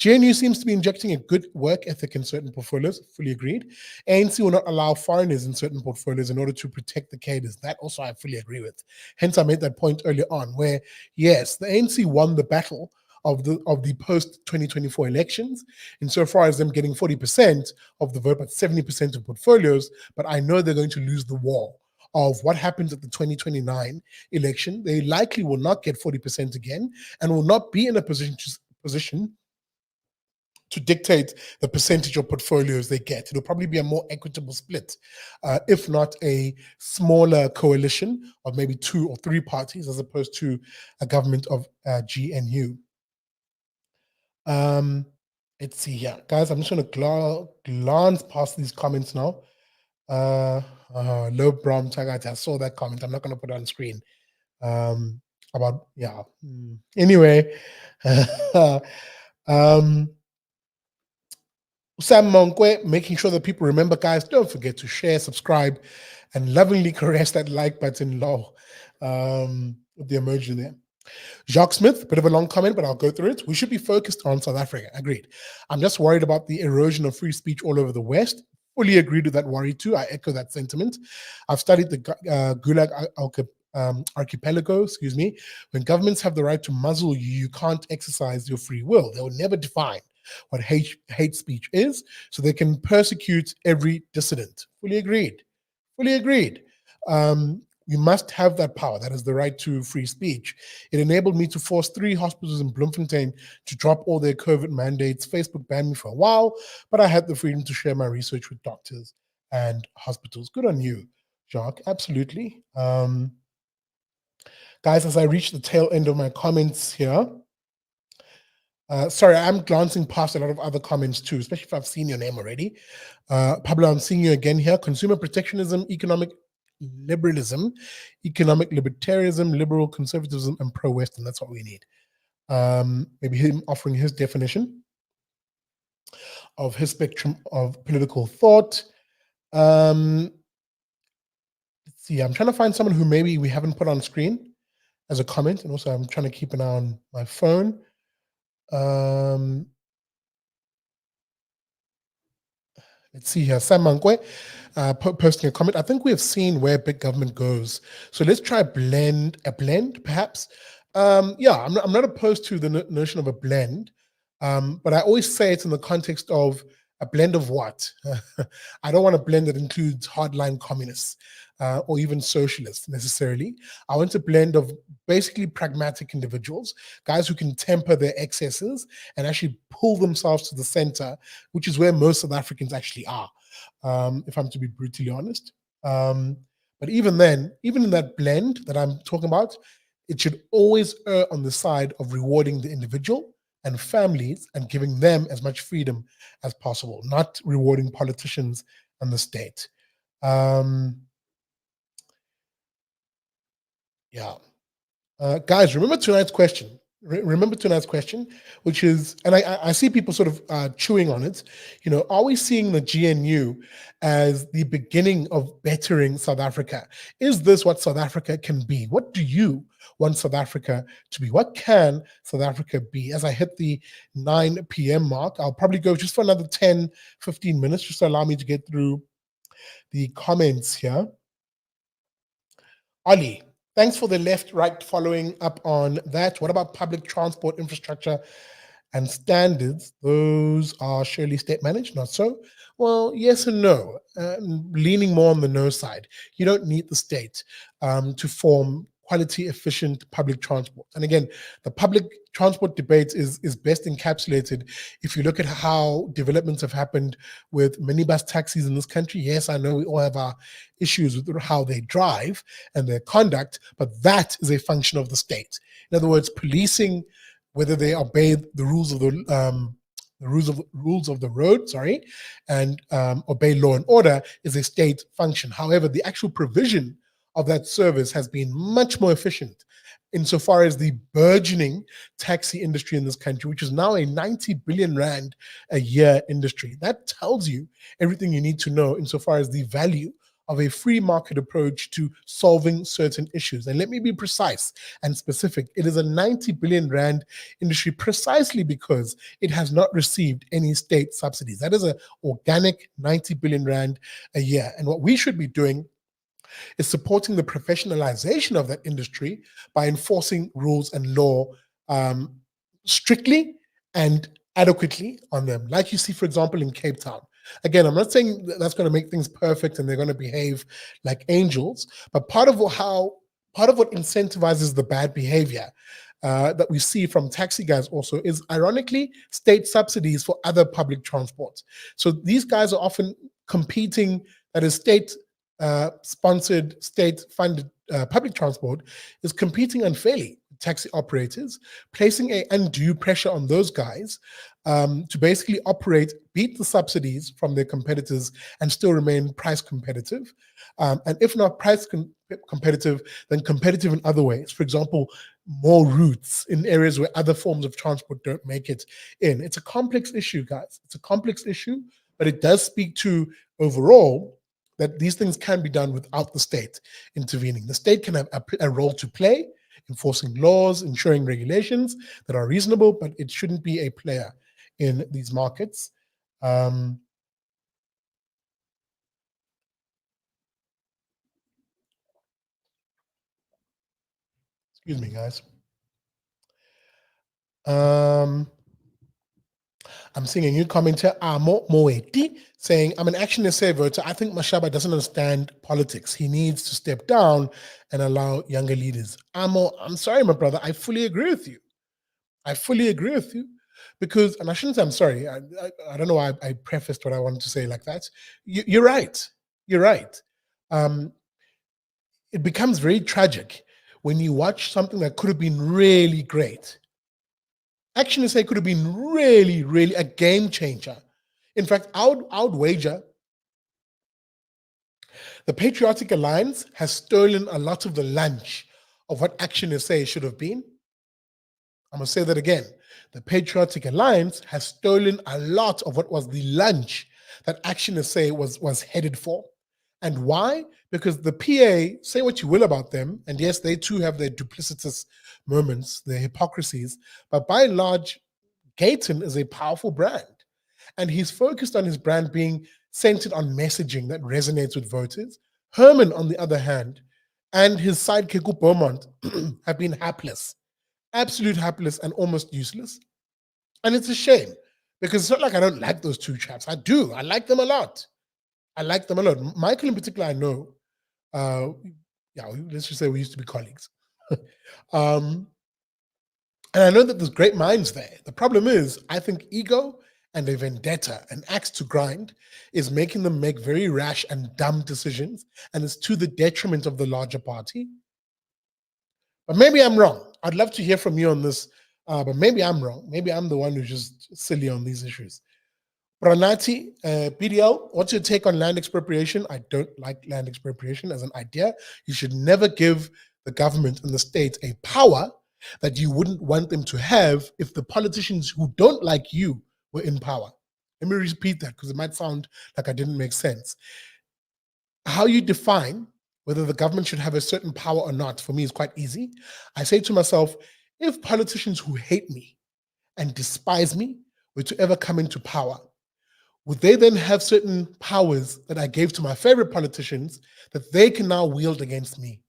GNU seems to be injecting a good work ethic in certain portfolios. Fully agreed. ANC will not allow foreigners in certain portfolios in order to protect the cadres. That also I fully agree with. Hence, I made that point earlier on, where yes, the ANC won the battle of the post 2024 elections, insofar as them getting 40% of the vote, but 70% of portfolios. But I know they're going to lose the war of what happens at the 2029 election. They likely will not get 40% again, and will not be in a position to dictate the percentage of portfolios they get. It'll probably be a more equitable split, if not a smaller coalition of maybe 2 or 3 parties, as opposed to a government of GNU. Let's see here. Guys, I'm just going to glance past these comments now. Low Brom Tagati, I saw that comment. I'm not going to put it on screen. About, yeah. Anyway, Sam Monkwe, making sure that people remember, guys, don't forget to share, subscribe, and lovingly caress that like button low with the emoji there. Jacques Smith, bit of a long comment, but I'll go through it. We should be focused on South Africa. Agreed. I'm just worried about the erosion of free speech all over the West. Fully agreed with that worry too. I echo that sentiment. I've studied the Gulag archipelago, excuse me. When governments have the right to muzzle you, you can't exercise your free will. They will never define what hate speech is, so they can persecute every dissident. Fully agreed. Fully agreed. You must have that power. That is the right to free speech. It enabled me to force 3 hospitals in Bloemfontein to drop all their COVID mandates. Facebook banned me for a while, but I had the freedom to share my research with doctors and hospitals. Good on you, Jacques. Absolutely. Guys, as I reach the tail end of my comments here, sorry, I'm glancing past a lot of other comments too, especially if I've seen your name already. Pablo, I'm seeing you again here. Consumer protectionism, economic liberalism, economic libertarianism, liberal conservatism, and pro-Western. That's what we need. Maybe him offering his definition of his spectrum of political thought. Let's see, I'm trying to find someone who maybe we haven't put on screen as a comment, and also I'm trying to keep an eye on my phone. Let's see here. Sam Mankwe posting a comment. I think we have seen where big government goes. So let's try a blend, perhaps. Yeah, I'm not opposed to the notion of a blend, but I always say it's in the context of a blend of what? I don't want a blend that includes hardline communists or even socialists necessarily. I want a blend of basically pragmatic individuals, guys who can temper their excesses and actually pull themselves to the center, which is where most South Africans actually are, if I'm to be brutally honest. But even then, even in that blend that I'm talking about, it should always err on the side of rewarding the individual and families and giving them as much freedom as possible, not rewarding politicians and the state. Yeah. Guys, remember tonight's question. Remember tonight's question, which is, and I see people sort of chewing on it. You know, are we seeing the GNU as the beginning of bettering South Africa? Is this what South Africa can be? What do you want South Africa to be? What can South Africa be? As I hit the 9 p.m. mark, I'll probably go just for another 10, 15 minutes, just to allow me to get through the comments here. Ali, thanks for the left-right following up on that. What about public transport infrastructure and standards? Those are surely state managed, not so? Well, yes and no. Leaning more on the no side. You don't need the state to form quality, efficient public transport. And again, the public transport debate is best encapsulated if you look at how developments have happened with minibus taxis in this country. Yes, I know we all have our issues with how they drive and their conduct, but that is a function of the state. In other words, policing whether they obey the rules of the road, and obey law and order is a state function. However, the actual provision of that service has been much more efficient insofar as the burgeoning taxi industry in this country, which is now a 90 billion rand a year industry. That tells you everything you need to know insofar as the value of a free market approach to solving certain issues. And let me be precise and specific. It is a 90 billion rand industry precisely because it has not received any state subsidies. That is an organic 90 billion rand a year. And what we should be doing is supporting the professionalization of that industry by enforcing rules and law strictly and adequately on them. Like you see, for example, in Cape Town. Again, I'm not saying that's going to make things perfect and they're going to behave like angels, but part of what incentivizes the bad behavior that we see from taxi guys also is, ironically, state subsidies for other public transport. So these guys are often competing, that is state sponsored, state-funded public transport is competing unfairly with taxi operators, placing an undue pressure on those guys to basically beat the subsidies from their competitors and still remain price competitive. And if not price competitive, then competitive in other ways. For example, more routes in areas where other forms of transport don't make it in. It's a complex issue, guys. It's a complex issue, but it does speak to overall that these things can be done without the state intervening. The state can have a role to play, enforcing laws, ensuring regulations that are reasonable, but it shouldn't be a player in these markets. Excuse me, guys. I'm seeing a new commenter, Amo Moeti, saying, I'm an Action SA voter. I think Mashaba doesn't understand politics. He needs to step down and allow younger leaders. Amo, I'm sorry, my brother. I fully agree with you. I fully agree with you. Because, and I shouldn't say I'm sorry. I don't know why I prefaced what I wanted to say like that. You're right. You're right. It becomes very tragic when you watch something that could have been really great. Action SA could have been really, really a game changer. In fact, I would wager the Patriotic Alliance has stolen a lot of the lunch of what Action SA should have been. I'm going to say that again. The Patriotic Alliance has stolen a lot of what was the lunch that Action SA was headed for. And why? Because the PA, say what you will about them, and yes, they too have their duplicitous moments, their hypocrisies, but by and large, Gayton is a powerful brand. And he's focused on his brand being centered on messaging that resonates with voters. Herman, on the other hand, and his sidekick Beaumont have been hapless, absolute hapless, and almost useless. And it's a shame because it's not like I don't like those two chaps. I do. I like them a lot. I like them a lot. Michael, in particular, I know. Yeah, let's just say we used to be colleagues. And I know that there's great minds there. The problem is, I think ego and a vendetta, an axe to grind, is making them make very rash and dumb decisions, and it's to the detriment of the larger party. But maybe I'm wrong. I'd love to hear from you on this, but maybe I'm wrong. Maybe I'm the one who's just silly on these issues. Pranati, PDL, what's your take on land expropriation? I don't like land expropriation as an idea. You should never give the government and the state a power that you wouldn't want them to have if the politicians who don't like you were in power. Let me repeat that because it might sound like I didn't make sense. How you define whether the government should have a certain power or not, for me, is quite easy. I say to myself, if politicians who hate me and despise me were to ever come into power, would they then have certain powers that I gave to my favorite politicians that they can now wield against me?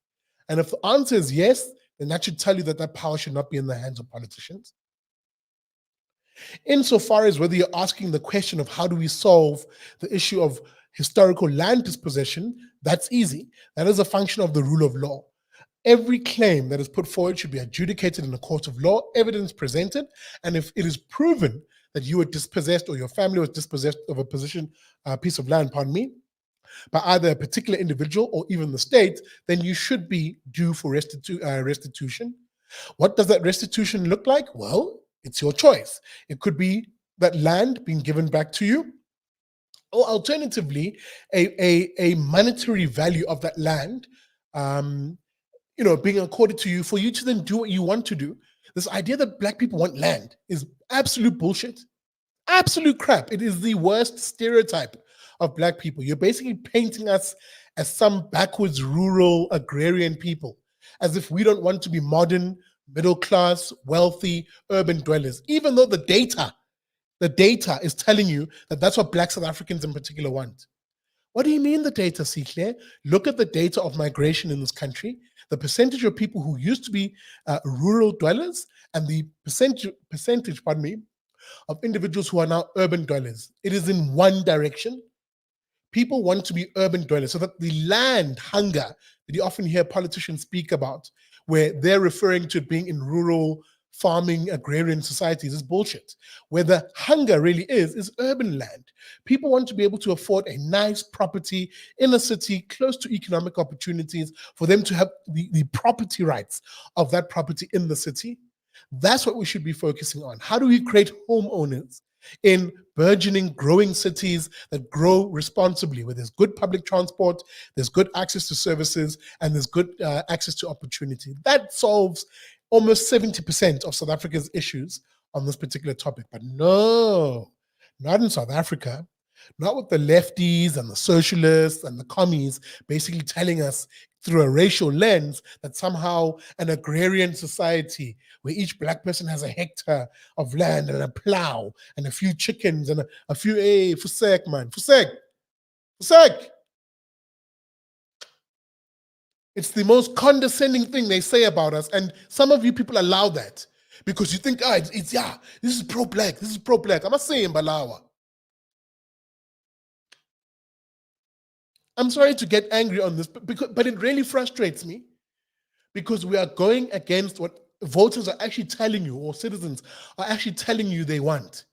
And if the answer is yes, then that should tell you that that power should not be in the hands of politicians. Insofar as whether you're asking the question of how do we solve the issue of historical land dispossession, that's easy. That is a function of the rule of law. Every claim that is put forward should be adjudicated in a court of law, evidence presented, and if it is proven that you were dispossessed or your family was dispossessed of a piece of land, pardon me, by either a particular individual or even the state, then you should be due for restitution. What does that restitution look like? Well, it's your choice. It could be that land being given back to you, or alternatively, a monetary value of that land, being accorded to you for you to then do what you want to do. This idea that Black people want land is absolute bullshit. Absolute crap. It is the worst stereotype of Black people. You're basically painting us as some backwards, rural, agrarian people, as if we don't want to be modern, middle class, wealthy, urban dwellers, even though the data is telling you that that's what Black South Africans in particular want. What do you mean the data, Claire? Look at the data of migration in this country, the percentage of people who used to be rural dwellers and the percentage, pardon me, of individuals who are now urban dwellers. It is in one direction. People want to be urban dwellers so that the land hunger that you often hear politicians speak about, where they're referring to it being in rural farming agrarian societies, is bullshit. Where the hunger really is urban land. People want to be able to afford a nice property in a city close to economic opportunities for them to have the property rights of that property in the city. That's what we should be focusing on. How do we create homeowners in burgeoning, growing cities that grow responsibly, where there's good public transport, there's good access to services, and there's good access to opportunity? That solves almost 70% of South Africa's issues on this particular topic. But no, not in South Africa. Not with the lefties and the socialists and the commies basically telling us through a racial lens that somehow an agrarian society where each Black person has a hectare of land and a plow and a few chickens and a few, hey, Fusek, man, Fusek. It's the most condescending thing they say about us. And some of you people allow that because you think, this is pro-Black, I'm not saying Balawa. I'm sorry to get angry on this, but it really frustrates me because we are going against what voters are actually telling you, or citizens are actually telling you they want.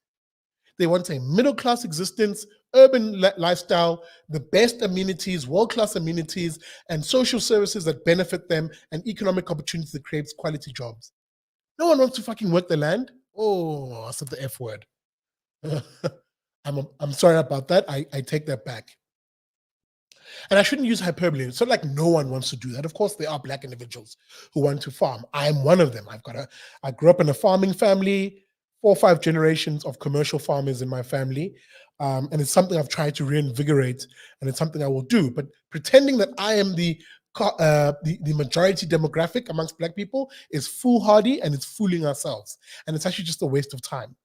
They want a middle-class existence, urban lifestyle, the best amenities, world-class amenities, and social services that benefit them, and economic opportunities that creates quality jobs. No one wants to fucking work the land. Oh, I said the F word. I'm sorry about that. I take that back. And I shouldn't use hyperbole. It's not like no one wants to do that. Of course, there are Black individuals who want to farm. I'm one of them. I grew up in a farming family, 4 or 5 generations of commercial farmers in my family. And it's something I've tried to reinvigorate, and it's something I will do. But pretending that I am the majority demographic amongst Black people is foolhardy, and it's fooling ourselves. And it's actually just a waste of time,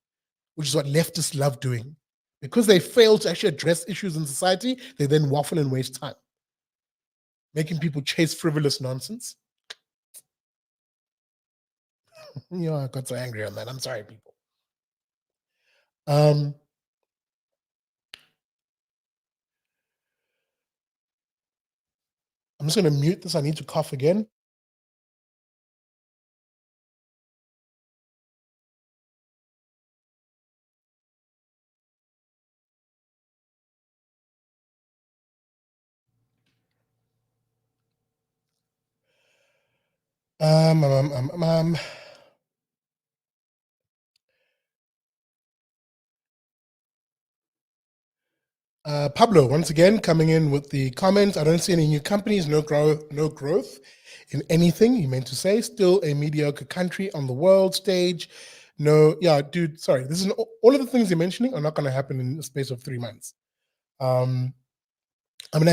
which is what leftists love doing, Because they fail to actually address issues in society, they then waffle and waste time, making people chase frivolous nonsense. I got so angry on that. I'm sorry, people. I'm just going to mute this. I need to cough again. Pablo, once again, coming in with the comments. I don't see any new companies, no growth in anything. You meant to say, still a mediocre country on the world stage. No, yeah, dude, sorry. This is all of the things you're mentioning are not going to happen in the space of 3 months. I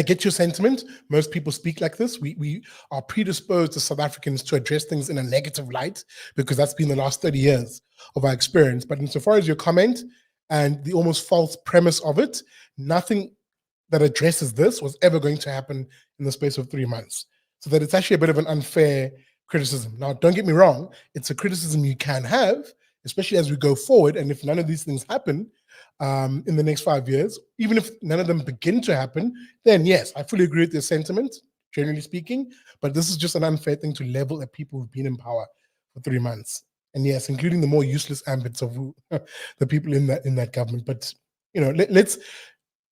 get your sentiment. Most people speak like this. We are predisposed as South Africans to address things in a negative light because that's been the last 30 years of our experience. But insofar as your comment and the almost false premise of it, nothing that addresses this was ever going to happen in the space of 3 months. So that it's actually a bit of an unfair criticism. Now, don't get me wrong, it's a criticism you can have, especially as we go forward. And if none of these things happen in the next 5 years, even if none of them begin to happen, then yes, I fully agree with your sentiment, generally speaking. But this is just an unfair thing to level at people who've been in power for 3 months. And yes, including the more useless ambits of the people in that government. But let's.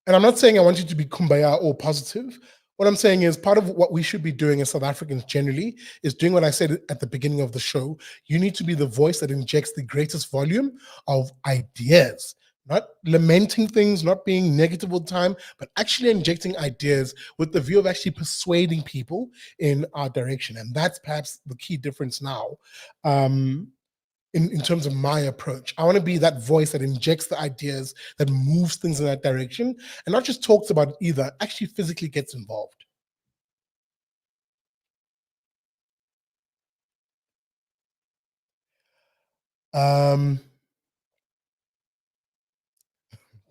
And I'm not saying I want you to be kumbaya or positive. What I'm saying is part of what we should be doing as South Africans generally is doing what I said at the beginning of the show. You need to be the voice that injects the greatest volume of ideas, not lamenting things, not being negative all the time, but actually injecting ideas with the view of actually persuading people in our direction. And that's perhaps the key difference now. In terms of my approach, I want to be that voice that injects the ideas, that moves things in that direction, and not just talks about it either, actually physically gets involved.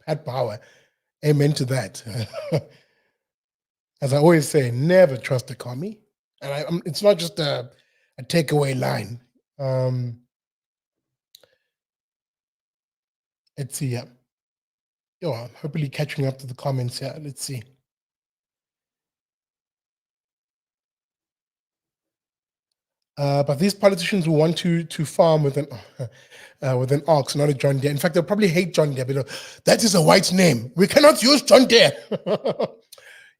Pat Power, amen to that. As I always say, never trust a commie. And it's not just a takeaway line. Let's see. I'm hopefully catching up to the comments here. Let's see. But these politicians who want to farm with an ox, not a John Deere. In fact, they'll probably hate John Deere. But that is a white name. We cannot use John Deere.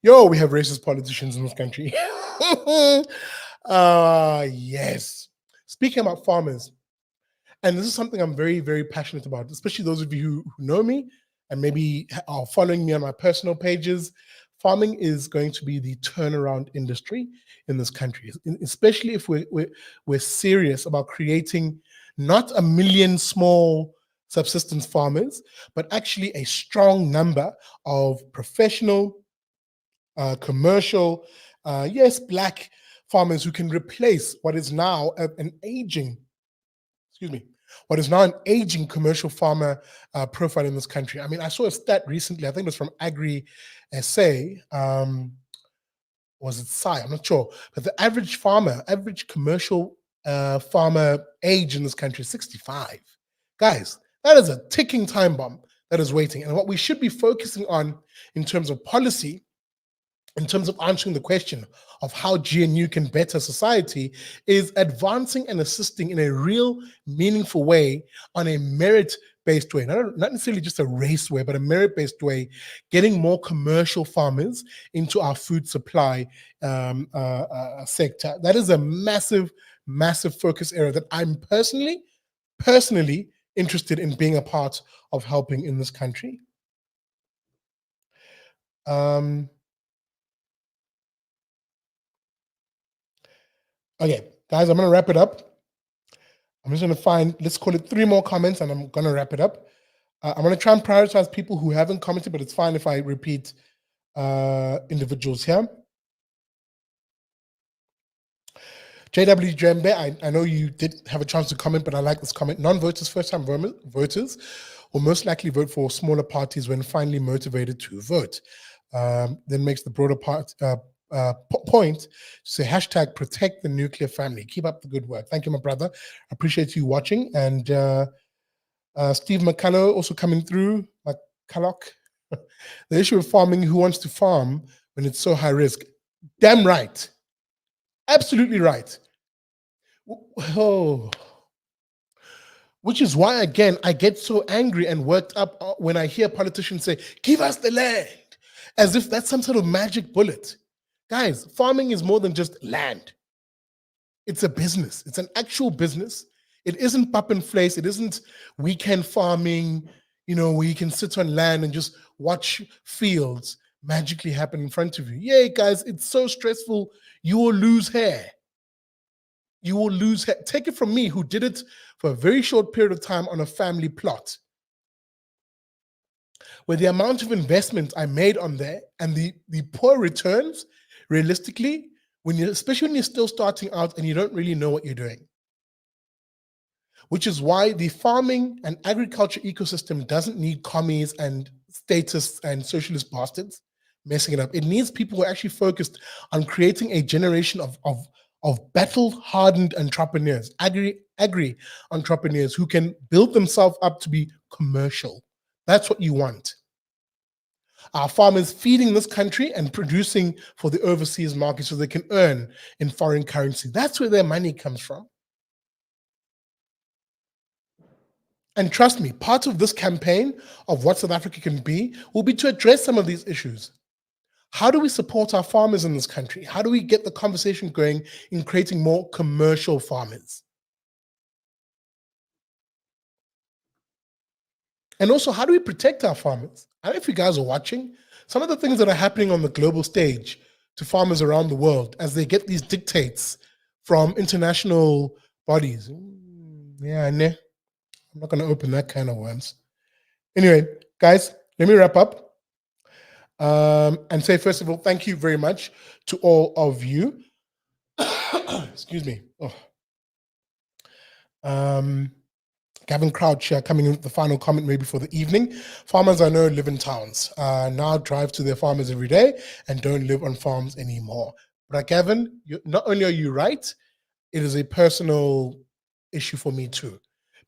Yo, we have racist politicians in this country. Yes. Speaking about farmers, and this is something I'm very, very passionate about, especially those of you who know me and maybe are following me on my personal pages. Farming is going to be the turnaround industry in this country, especially if we're serious about creating not a million small subsistence farmers, but actually a strong number of professional, commercial, yes, black farmers who can replace what is now an aging commercial farmer profile in this country. I mean, I saw a stat recently, I think it was from Agri SA, was it SCI? I'm not sure. But the average commercial farmer age in this country is 65. Guys, that is a ticking time bomb that is waiting. And what we should be focusing on in terms of policy, in terms of answering the question of how GNU can better society, is advancing and assisting in a real, meaningful way on a merit-based way, not necessarily just a race way, but a merit-based way, getting more commercial farmers into our food supply sector. That is a massive, massive focus area that I'm personally interested in being a part of helping in this country. Okay, guys, I'm going to wrap it up. I'm just going to find, let's call it 3 more comments, and I'm going to wrap it up. I'm going to try and prioritize people who haven't commented, but it's fine if I repeat individuals here. JW Jembe, I know you did have a chance to comment, but I like this comment. Non-voters, first-time voters, will most likely vote for smaller parties when finally motivated to vote. Then makes the broader point to say hashtag protect the nuclear family. Keep up the good work. Thank you, my brother. I appreciate you watching. And Steve McCullough also coming through. McCulloch. The issue of farming, who wants to farm when it's so high risk? Damn right. Absolutely right. Oh, which is why, again, I get so angry and worked up when I hear politicians say, give us the land, as if that's some sort of magic bullet. Guys, farming is more than just land. It's a business. It's an actual business. It isn't pop and place. It isn't weekend farming, where you can sit on land and just watch fields magically happen in front of you. Yay, guys, it's so stressful. You will lose hair. You will lose hair. Take it from me, who did it for a very short period of time on a family plot, where the amount of investment I made on there and the poor returns, realistically, especially when you're still starting out and you don't really know what you're doing. Which is why the farming and agriculture ecosystem doesn't need commies and statists and socialist bastards messing it up. It needs people who are actually focused on creating a generation of battle-hardened entrepreneurs, agri entrepreneurs who can build themselves up to be commercial. That's what you want. Our farmers feeding this country and producing for the overseas market so they can earn in foreign currency. That's where their money comes from. And trust me, part of this campaign of what South Africa can be will be to address some of these issues. How do we support our farmers in this country? How do we get the conversation going in creating more commercial farmers? And also, how do we protect our farmers? I don't know if you guys are watching some of the things that are happening on the global stage to farmers around the world as they get these dictates from international bodies. Yeah, I know. I'm not going to open that kind of worms. Anyway, guys, let me wrap up and say, first of all, thank you very much to all of you. Excuse me. Gavin Crouch coming in with the final comment maybe for the evening. Farmers I know live in towns, now drive to their farmers every day and don't live on farms anymore. But Gavin, not only are you right, it is a personal issue for me too,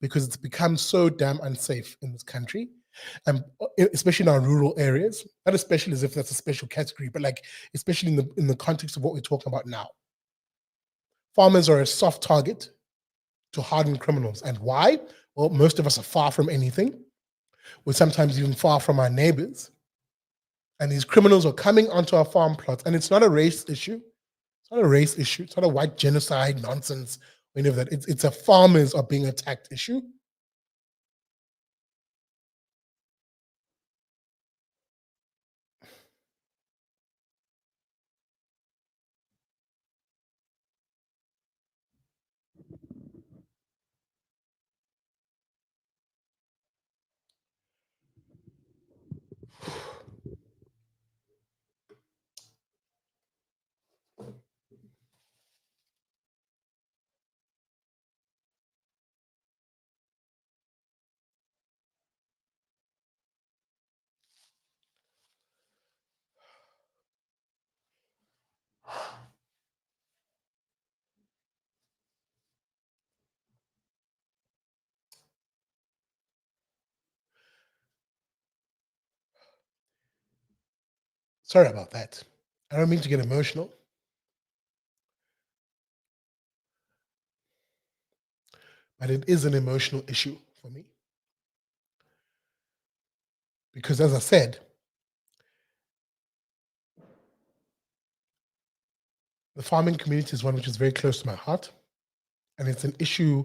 because it's become so damn unsafe in this country, and especially in our rural areas. Not especially as if that's a special category, but like especially in the context of what we're talking about now. Farmers are a soft target to hardened criminals. And why? Well, most of us are far from anything. We're sometimes even far from our neighbors. And these criminals are coming onto our farm plots. And it's not a race issue. It's not a race issue. It's not a white genocide nonsense or any of that. It's a farmers are being attacked issue. Sorry about that. I don't mean to get emotional. But it is an emotional issue for me. Because as I said, the farming community is one which is very close to my heart. And it's an issue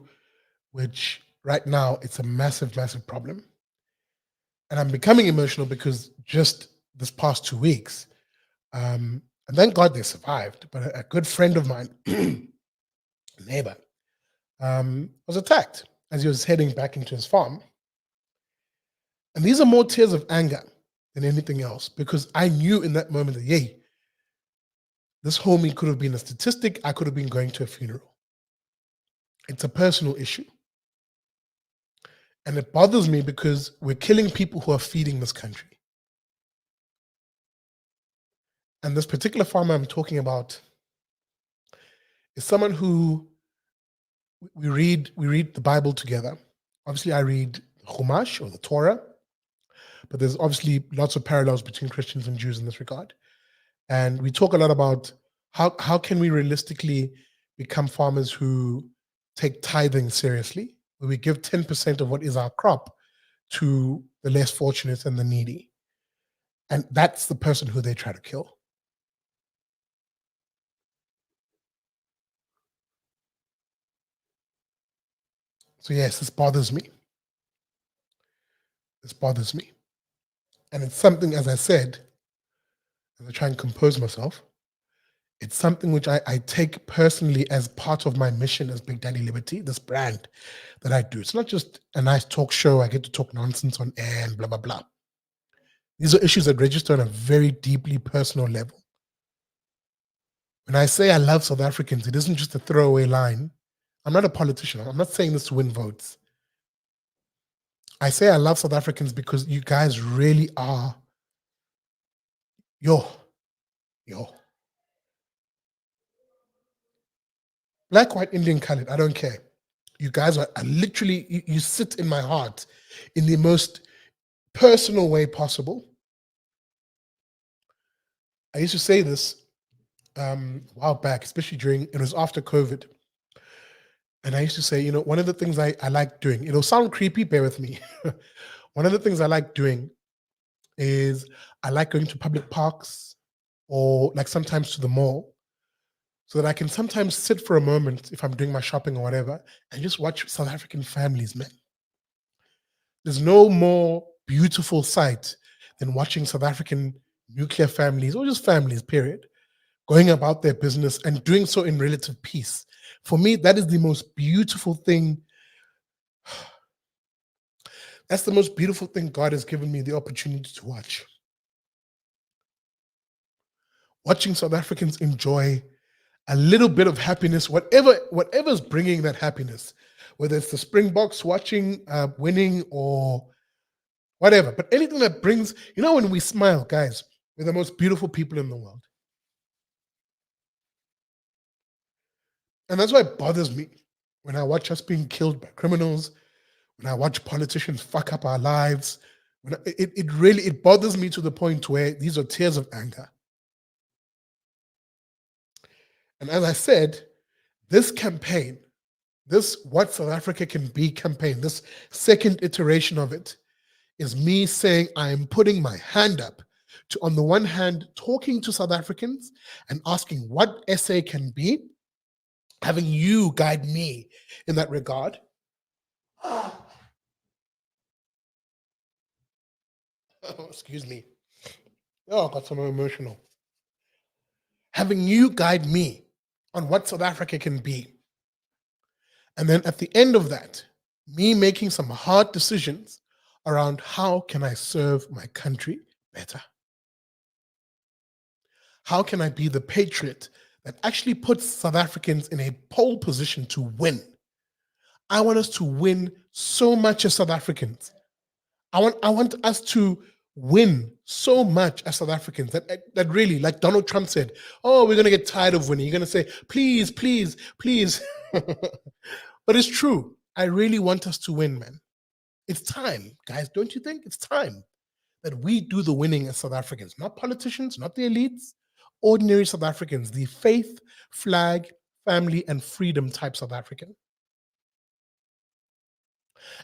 which right now it's a massive, massive problem. And I'm becoming emotional because just this past 2 weeks, and thank God they survived, but a good friend of mine, neighbor, was attacked as he was heading back into his farm. And these are more tears of anger than anything else, because I knew in that moment that, yay, This homie could have been a statistic. I could have been going to a funeral. It's a personal issue. And it bothers me because we're killing people who are feeding this country. And this particular farmer I'm talking about is someone who we read the Bible together. Obviously, I read Chumash or the Torah, but there's obviously lots of parallels between Christians and Jews in this regard. And we talk a lot about how can we realistically become farmers who take tithing seriously, where we give 10% of what is our crop to the less fortunate and the needy. And that's the person who they try to kill. So yes, this bothers me. This bothers me. And it's something, as I said, as I try and compose myself, it's something which I take personally as part of my mission as Big Daddy Liberty, this brand that I do. It's not just a nice talk show. I get to talk nonsense on air and blah, blah, blah. These are issues that register on a very deeply personal level. When I say I love South Africans, it isn't just a throwaway line. I'm not a politician. I'm not saying this to win votes. I say I love South Africans because you guys really are, yo. Black, white, Indian, colored, I don't care. You guys are literally, you sit in my heart in the most personal way possible. I used to say this a while back, especially it was after COVID. And I used to say, one of the things I like doing, it'll sound creepy, bear with me. One of the things I like doing is I like going to public parks or like sometimes to the mall so that I can sometimes sit for a moment if I'm doing my shopping or whatever and just watch South African families, man. There's no more beautiful sight than watching South African nuclear families or just families, period, going about their business and doing so in relative peace. For me, that is the most beautiful thing. That's the most beautiful thing God has given me the opportunity to watch. Watching South Africans enjoy a little bit of happiness, whatever's bringing that happiness, whether it's the Springboks winning or whatever, but anything that brings, when we smile, guys, we're the most beautiful people in the world. And that's why it bothers me when I watch us being killed by criminals, when I watch politicians fuck up our lives. It bothers me to the point where these are tears of anger. And as I said, this campaign, this What South Africa Can Be campaign, this second iteration of it, is me saying I am putting my hand up to, on the one hand, talking to South Africans and asking what SA can be, having you guide me in that regard. Oh, excuse me. Oh, I got so emotional. Having you guide me on what South Africa can be. And then at the end of that, me making some hard decisions around how can I serve my country better? How can I be the patriot that actually puts South Africans in a pole position to win? I want us to win so much as South Africans. I want us to win so much as South Africans that really, like Donald Trump said, oh, we're going to get tired of winning. You're going to say, please, please, please. But it's true. I really want us to win, man. It's time, guys. Don't you think? It's time that we do the winning as South Africans, not politicians, not the elites, ordinary South Africans, the faith, flag, family, and freedom type South African.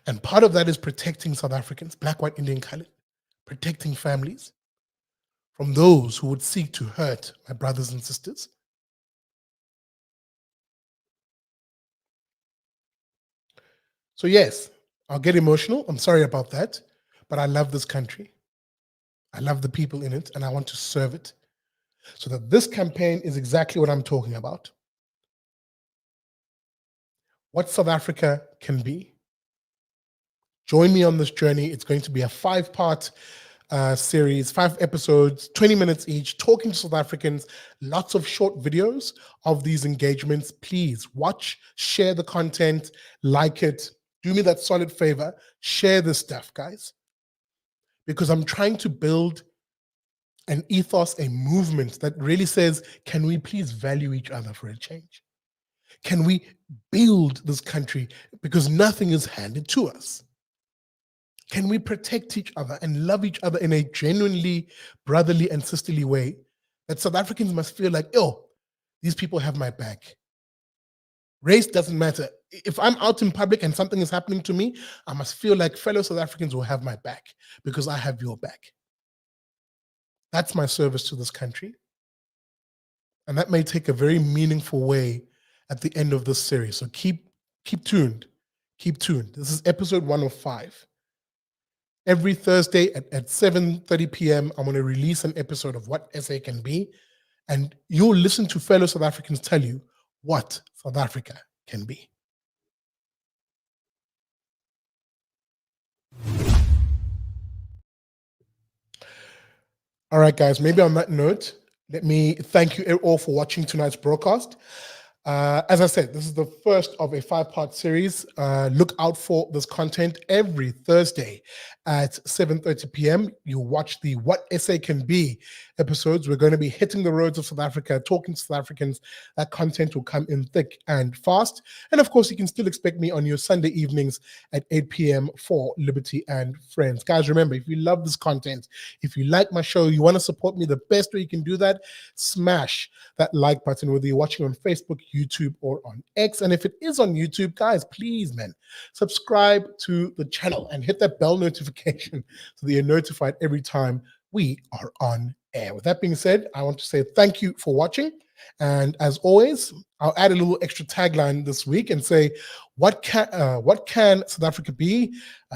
And part of that is protecting South Africans, black, white, Indian, colored, protecting families from those who would seek to hurt my brothers and sisters. So yes, I'll get emotional. I'm sorry about that, but I love this country. I love the people in it, and I want to serve it. So that this campaign is exactly what I'm talking about. What South Africa can be. Join me on this journey. It's going to be a 5-part series, 5 episodes, 20 minutes each, talking to South Africans, lots of short videos of these engagements. Please watch, share the content, like it. Do me that solid favor, share this stuff, guys, because I'm trying to build an ethos, a movement that really says, can we please value each other for a change? Can we build this country because nothing is handed to us? Can we protect each other and love each other in a genuinely brotherly and sisterly way that South Africans must feel like, oh, these people have my back. Race doesn't matter. If I'm out in public and something is happening to me, I must feel like fellow South Africans will have my back because I have your back. That's my service to this country. And that may take a very meaningful way at the end of this series. So keep tuned. Keep tuned. This is episode 105. Every Thursday at 7:30 p.m., I'm going to release an episode of What SA Can Be. And you'll listen to fellow South Africans tell you what South Africa can be. All right, guys, maybe on that note, let me thank you all for watching tonight's broadcast. As I said, this is the first of a 5-part series. Look out for this content every Thursday at 7:30 p.m. You watch the What SA Can Be episodes. We're going to be hitting the roads of South Africa, talking to South Africans. That content will come in thick and fast. And of course, you can still expect me on your Sunday evenings at 8 p.m. for Liberty and Friends. Guys, remember, if you love this content, if you like my show, you want to support me, the best way you can do that, smash that like button, whether you're watching on Facebook, YouTube, or on X. And if it is on YouTube, guys, please, man, subscribe to the channel and hit that bell notification so that you're notified every time we are on air. With that being said, I want to say thank you for watching. And as always, I'll add a little extra tagline this week and say, what can South Africa be?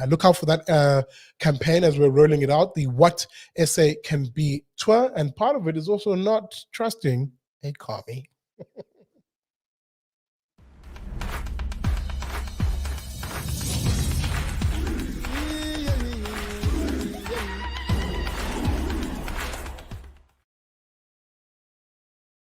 Look out for that campaign as we're rolling it out, the What SA Can Be tour. And part of it is also not trusting a commie.